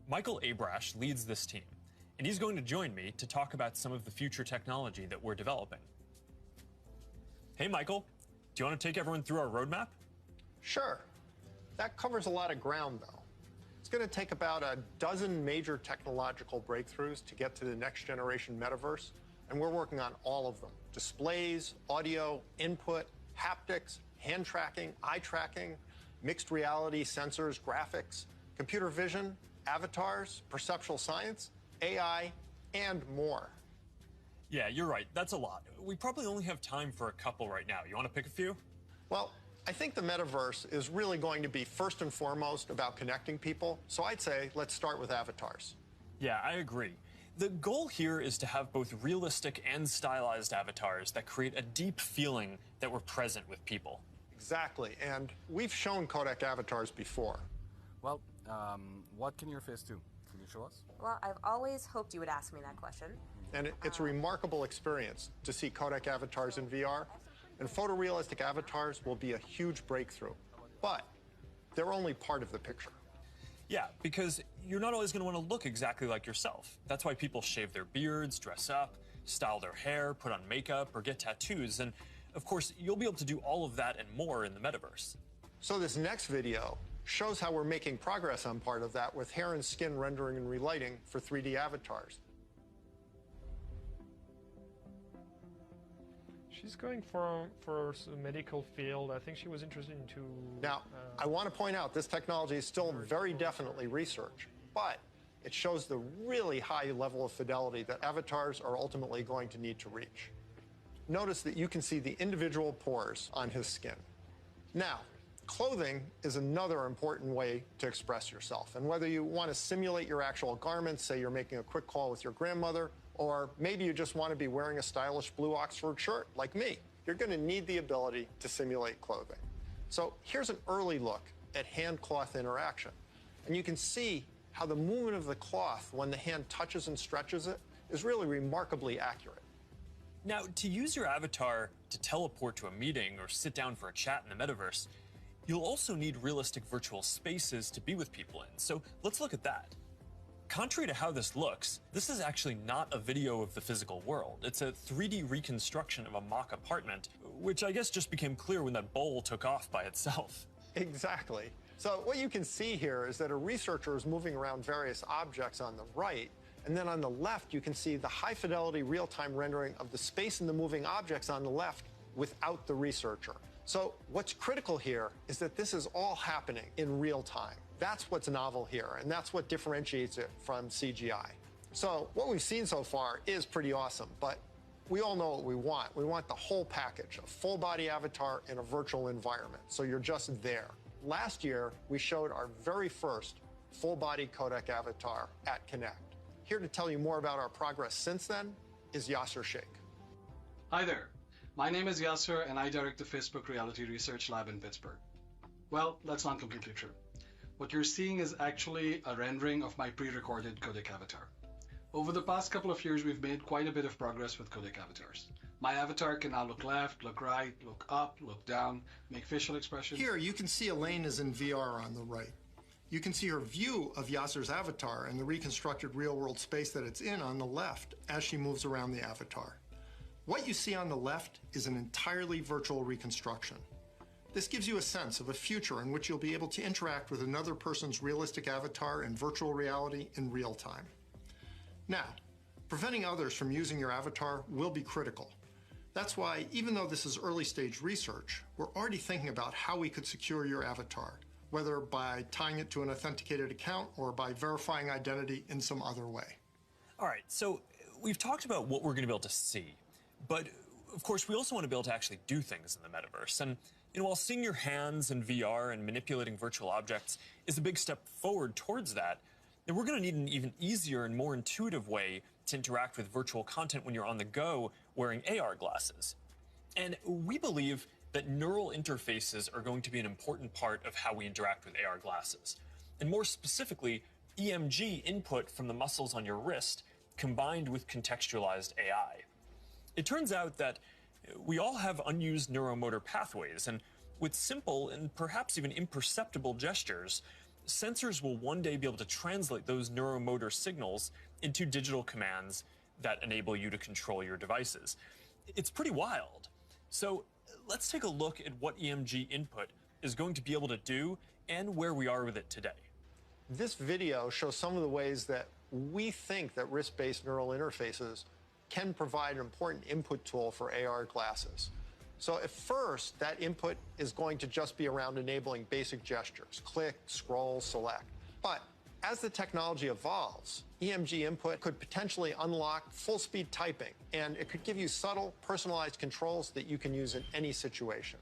Michael Abrash leads this team, and he's going to join me to talk about some of the future technology that we're developing. Hey, Michael, do you want to take everyone through our roadmap? Sure. That covers a lot of ground, though. It's going to take about a dozen major technological breakthroughs to get to the next generation metaverse, and we're working on all of them. Displays, audio, input, haptics, hand tracking, eye tracking, mixed reality, sensors, graphics, computer vision, avatars, perceptual science, AI, and more. Yeah, you're right. That's a lot. We probably only have time for a couple right now. You want to pick a few? Well, I think the metaverse is really going to be first and foremost about connecting people, so I'd say let's start with avatars. Yeah, I agree. The goal here is to have both realistic and stylized avatars that create a deep feeling that we're present with people. Exactly, and we've shown codec avatars before. Well, what can your face do? Can you show us? Well, I've always hoped you would ask me that question. And it's a remarkable experience to see codec avatars in VR, and photorealistic avatars will be a huge breakthrough. But they're only part of the picture. Yeah, because you're not always going to want to look exactly like yourself. That's why people shave their beards, dress up, style their hair, put on makeup, or get tattoos. And of course, you'll be able to do all of that and more in the metaverse. So this next video shows how we're making progress on part of that with hair and skin rendering and relighting for 3D avatars. She's going for a medical field. I think she was interested into... Now, I want to point out this technology is still very definitely research, but it shows the really high level of fidelity that avatars are ultimately going to need to reach. Notice that you can see the individual pores on his skin. Now, clothing is another important way to express yourself. And whether you want to simulate your actual garments, say you're making a quick call with your grandmother, or maybe you just want to be wearing a stylish blue Oxford shirt like me, you're going to need the ability to simulate clothing. So here's an early look at hand-cloth interaction. And you can see how the movement of the cloth when the hand touches and stretches it is really remarkably accurate. Now, to use your avatar to teleport to a meeting or sit down for a chat in the metaverse, you'll also need realistic virtual spaces to be with people in. So let's look at that. Contrary to how this looks, this is actually not a video of the physical world. It's a 3D reconstruction of a mock apartment, which I guess just became clear when that bowl took off by itself. Exactly. So what you can see here is that a researcher is moving around various objects on the right, and then on the left you can see the high-fidelity real-time rendering of the space in the moving objects on the left without the researcher. So what's critical here is that this is all happening in real time. That's what's novel here, and that's what differentiates it from CGI. So what we've seen so far is pretty awesome, but we all know what we want. We want the whole package, a full-body avatar in a virtual environment, so you're just there. Last year, we showed our very first full-body codec avatar at Connect. Here to tell you more about our progress since then is Yasser Sheikh. Hi there. My name is Yasser, and I direct the Facebook Reality Research Lab in Pittsburgh. Well, that's not completely true. What you're seeing is actually a rendering of my pre-recorded codec avatar. Over the past couple of years, we've made quite a bit of progress with codec avatars. My avatar can now look left, look right, look up, look down, make facial expressions. Here, you can see Elaine is in VR on the right. You can see her view of Yasser's avatar and the reconstructed real-world space that it's in on the left as she moves around the avatar. What you see on the left is an entirely virtual reconstruction. This gives you a sense of a future in which you'll be able to interact with another person's realistic avatar in virtual reality in real time. Now, preventing others from using your avatar will be critical. That's why, even though this is early stage research, we're already thinking about how we could secure your avatar, whether by tying it to an authenticated account or by verifying identity in some other way. All right, so we've talked about what we're going to be able to see, but of course we also want to be able to actually do things in the metaverse. And while seeing your hands in VR and manipulating virtual objects is a big step forward towards that, then we're going to need an even easier and more intuitive way to interact with virtual content when you're on the go wearing AR glasses. And we believe that neural interfaces are going to be an important part of how we interact with AR glasses. And more specifically, EMG input from the muscles on your wrist combined with contextualized AI. It turns out that we all have unused neuromotor pathways, and with simple and perhaps even imperceptible gestures, sensors will one day be able to translate those neuromotor signals into digital commands that enable you to control your devices. It's pretty wild. So let's take a look at what EMG input is going to be able to do and where we are with it today. This video shows some of the ways that we think that wrist-based neural interfaces can provide an important input tool for AR glasses. So at first, that input is going to just be around enabling basic gestures, click, scroll, select. But as the technology evolves, EMG input could potentially unlock full-speed typing, and it could give you subtle, personalized controls that you can use in any situation.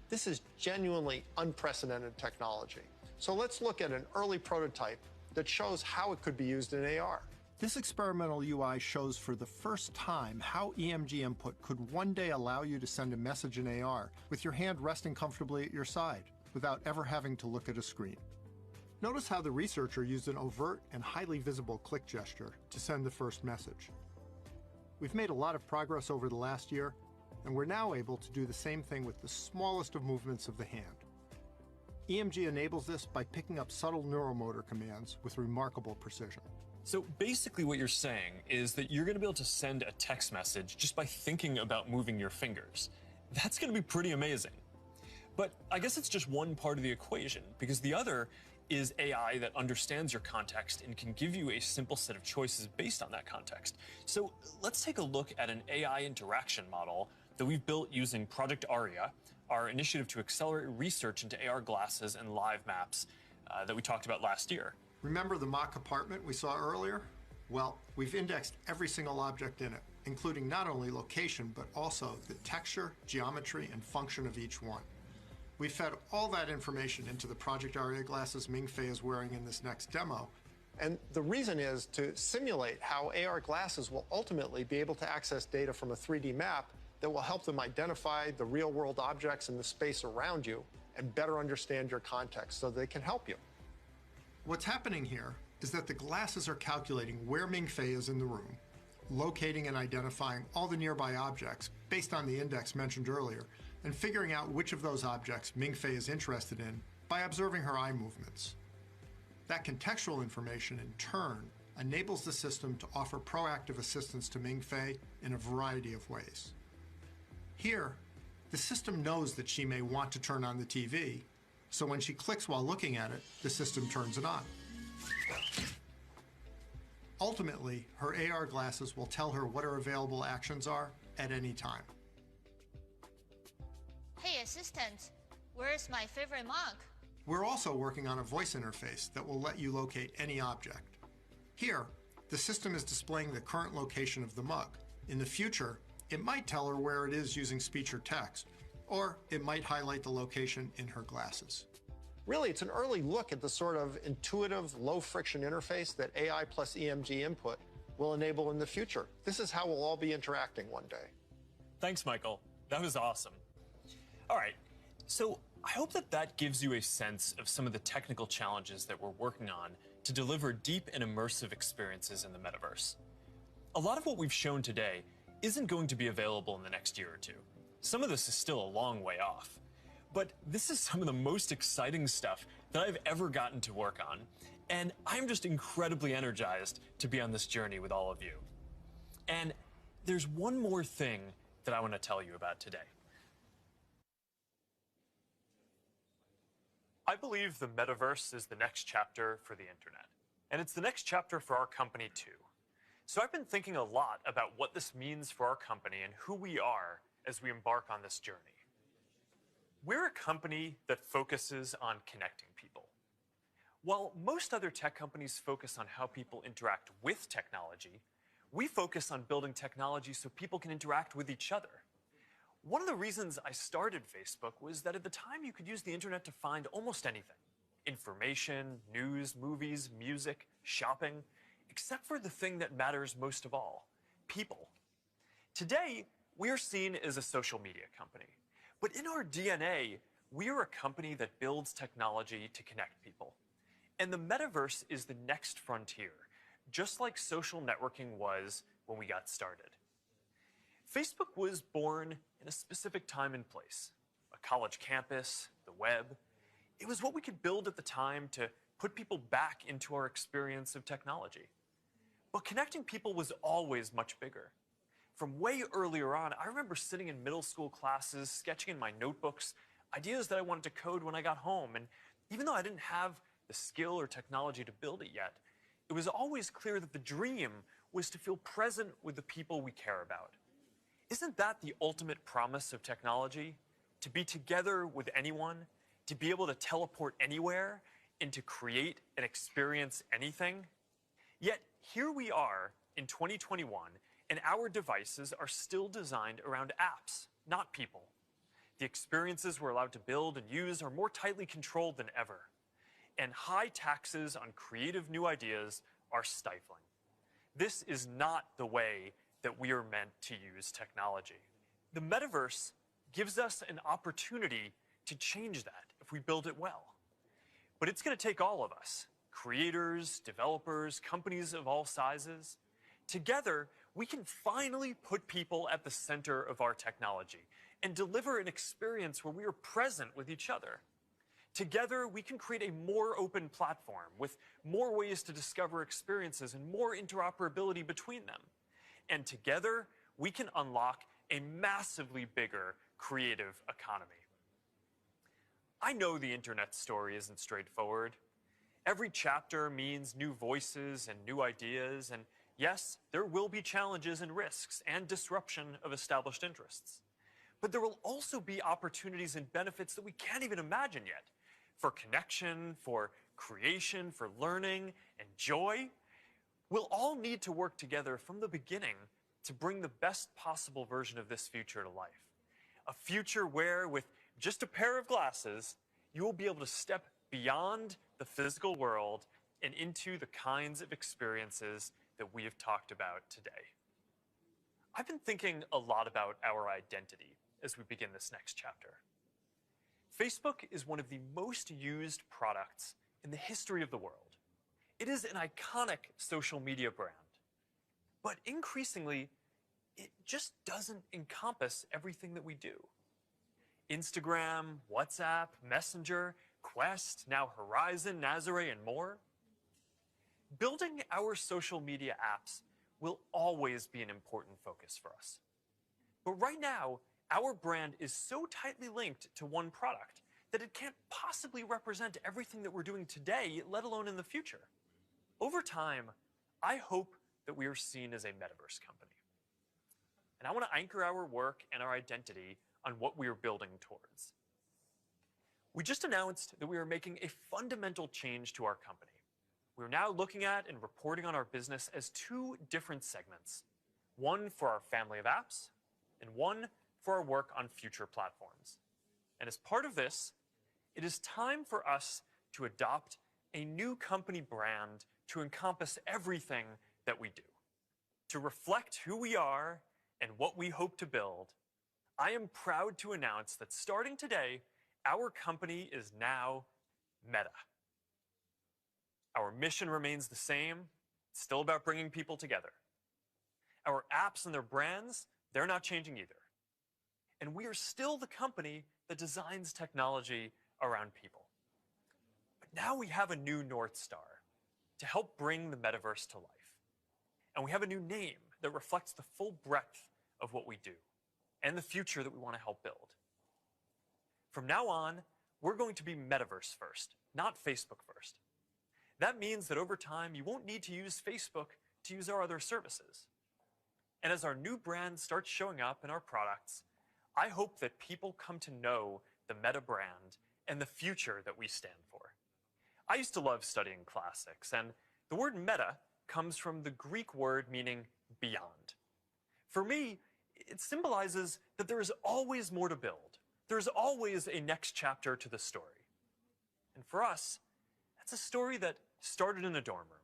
This is genuinely unprecedented technology. So let's look at an early prototype that shows how it could be used in AR. This experimental UI shows for the first time how EMG input could one day allow you to send a message in AR with your hand resting comfortably at your side without ever having to look at a screen. Notice how the researcher used an overt and highly visible click gesture to send the first message. We've made a lot of progress over the last year, and we're now able to do the same thing with the smallest of movements of the hand. EMG enables this by picking up subtle neuromotor commands with remarkable precision. So basically what you're saying is that you're going to be able to send a text message just by thinking about moving your fingers. That's going to be pretty amazing. But I guess it's just one part of the equation, because the other is AI that understands your context and can give you a simple set of choices based on that context. So let's take a look at an AI interaction model that we've built using Project Aria, our initiative to accelerate research into AR glasses and live maps that we talked about last year. Remember the mock apartment we saw earlier? Well, we've indexed every single object in it, including not only location, but also the texture, geometry, and function of each one. We fed all that information into the Project Aria glasses Ming-Fei is wearing in this next demo. And the reason is to simulate how AR glasses will ultimately be able to access data from a 3D map that will help them identify the real-world objects in the space around you and better understand your context so they can help you. What's happening here is that the glasses are calculating where Ming-Fei is in the room, locating and identifying all the nearby objects based on the index mentioned earlier, and figuring out which of those objects Ming-Fei is interested in by observing her eye movements. That contextual information, in turn, enables the system to offer proactive assistance to Ming-Fei in a variety of ways. Here, the system knows that she may want to turn on the TV, so when she clicks while looking at it, the system turns it on. Ultimately, her AR glasses will tell her what her available actions are at any time. Hey assistant, where's my favorite mug? We're also working on a voice interface that will let you locate any object. Here, the system is displaying the current location of the mug. In the future, it might tell her where it is using speech or text, or it might highlight the location in her glasses. Really, it's an early look at the sort of intuitive, low-friction interface that AI plus EMG input will enable in the future. This is how we'll all be interacting one day. Thanks, Michael. That was awesome. All right, so I hope that that gives you a sense of some of the technical challenges that we're working on to deliver deep and immersive experiences in the metaverse. A lot of what we've shown today isn't going to be available in the next year or two. Some of this is still a long way off. But this is some of the most exciting stuff that I've ever gotten to work on, and I'm just incredibly energized to be on this journey with all of you. And there's one more thing that I want to tell you about today. I believe the metaverse is the next chapter for the internet, and it's the next chapter for our company too. So I've been thinking a lot about what this means for our company and who we are as we embark on this journey. We're a company that focuses on connecting people. While most other tech companies focus on how people interact with technology, we focus on building technology so people can interact with each other. One of the reasons I started Facebook was that at the time you could use the internet to find almost anything. Information, news, movies, music, shopping, except for the thing that matters most of all, people. Today, we are seen as a social media company. But in our DNA, we are a company that builds technology to connect people. And the metaverse is the next frontier, just like social networking was when we got started. Facebook was born in a specific time and place, a college campus, the web. It was what we could build at the time to put people back into our experience of technology. But connecting people was always much bigger. From way earlier on, I remember sitting in middle school classes, sketching in my notebooks, ideas that I wanted to code when I got home. And even though I didn't have the skill or technology to build it yet, it was always clear that the dream was to feel present with the people we care about. Isn't that the ultimate promise of technology? To be together with anyone, to be able to teleport anywhere, and to create and experience anything? Yet here we are in 2021, and our devices are still designed around apps, not people. The experiences we're allowed to build and use are more tightly controlled than ever. And high taxes on creative new ideas are stifling. This is not the way that we are meant to use technology. The metaverse gives us an opportunity to change that if we build it well. But it's going to take all of us, creators, developers, companies of all sizes. Together, we can finally put people at the center of our technology and deliver an experience where we are present with each other. Together, we can create a more open platform with more ways to discover experiences and more interoperability between them. And together, we can unlock a massively bigger creative economy. I know the internet story isn't straightforward. Every chapter means new voices and new ideas, and yes, there will be challenges and risks and disruption of established interests. But there will also be opportunities and benefits that we can't even imagine yet. For connection, for creation, for learning, and joy. We'll all need to work together from the beginning to bring the best possible version of this future to life. A future where, with just a pair of glasses, you will be able to step beyond the physical world and into the kinds of experiences that we have talked about today. I've been thinking a lot about our identity as we begin this next chapter. Facebook is one of the most used products in the history of the world. It is an iconic social media brand. But increasingly, it just doesn't encompass everything that we do. Instagram, WhatsApp, Messenger, Quest, now Horizon, Nazare, and more. Building our social media apps will always be an important focus for us. But right now, our brand is so tightly linked to one product that it can't possibly represent everything that we're doing today, let alone in the future. Over time, I hope that we are seen as a metaverse company. And I want to anchor our work and our identity on what we are building towards. We just announced that we are making a fundamental change to our company. We're now looking at and reporting on our business as two different segments. One for our family of apps, and one for our work on future platforms. And as part of this, it is time for us to adopt a new company brand to encompass everything that we do. To reflect who we are and what we hope to build, I am proud to announce that starting today, our company is now Meta. Our mission remains the same. It's still about bringing people together. Our apps and their brands, they're not changing either. And we are still the company that designs technology around people. But now we have a new North Star to help bring the metaverse to life. And we have a new name that reflects the full breadth of what we do and the future that we want to help build. From now on, we're going to be metaverse first, not Facebook first. That means that over time, you won't need to use Facebook to use our other services. And as our new brand starts showing up in our products, I hope that people come to know the Meta brand and the future that we stand for. I used to love studying classics, and the word meta comes from the Greek word meaning beyond. For me, it symbolizes that there is always more to build. There's always a next chapter to the story. And for us, that's a story that started in a dorm room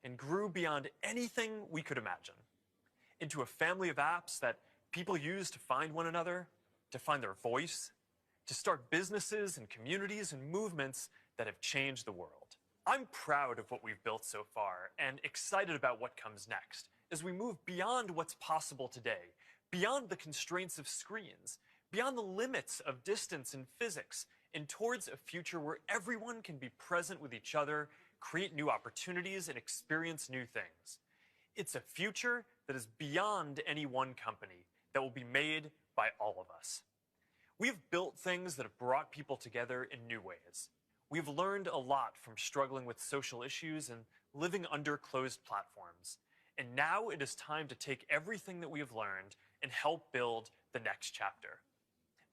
and grew beyond anything we could imagine, into a family of apps that people use to find one another, to find their voice, to start businesses and communities and movements that have changed the world. I'm proud of what we've built so far and excited about what comes next as we move beyond what's possible today, beyond the constraints of screens, beyond the limits of distance and physics, and towards a future where everyone can be present with each other, create new opportunities, and experience new things. It's a future that is beyond any one company, that will be made by all of us. We've built things that have brought people together in new ways. We've learned a lot from struggling with social issues and living under closed platforms. And now it is time to take everything that we have learned and help build the next chapter.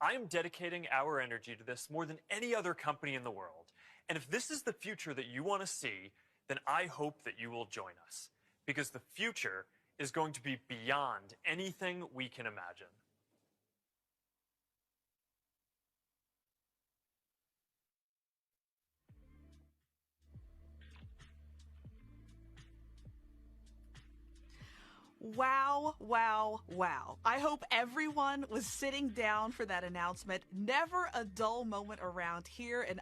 I am dedicating our energy to this more than any other company in the world. And if this is the future that you want to see, then I hope that you will join us, because the future is going to be beyond anything we can imagine. Wow, wow, wow. I hope everyone was sitting down for that announcement. Never a dull moment around here, and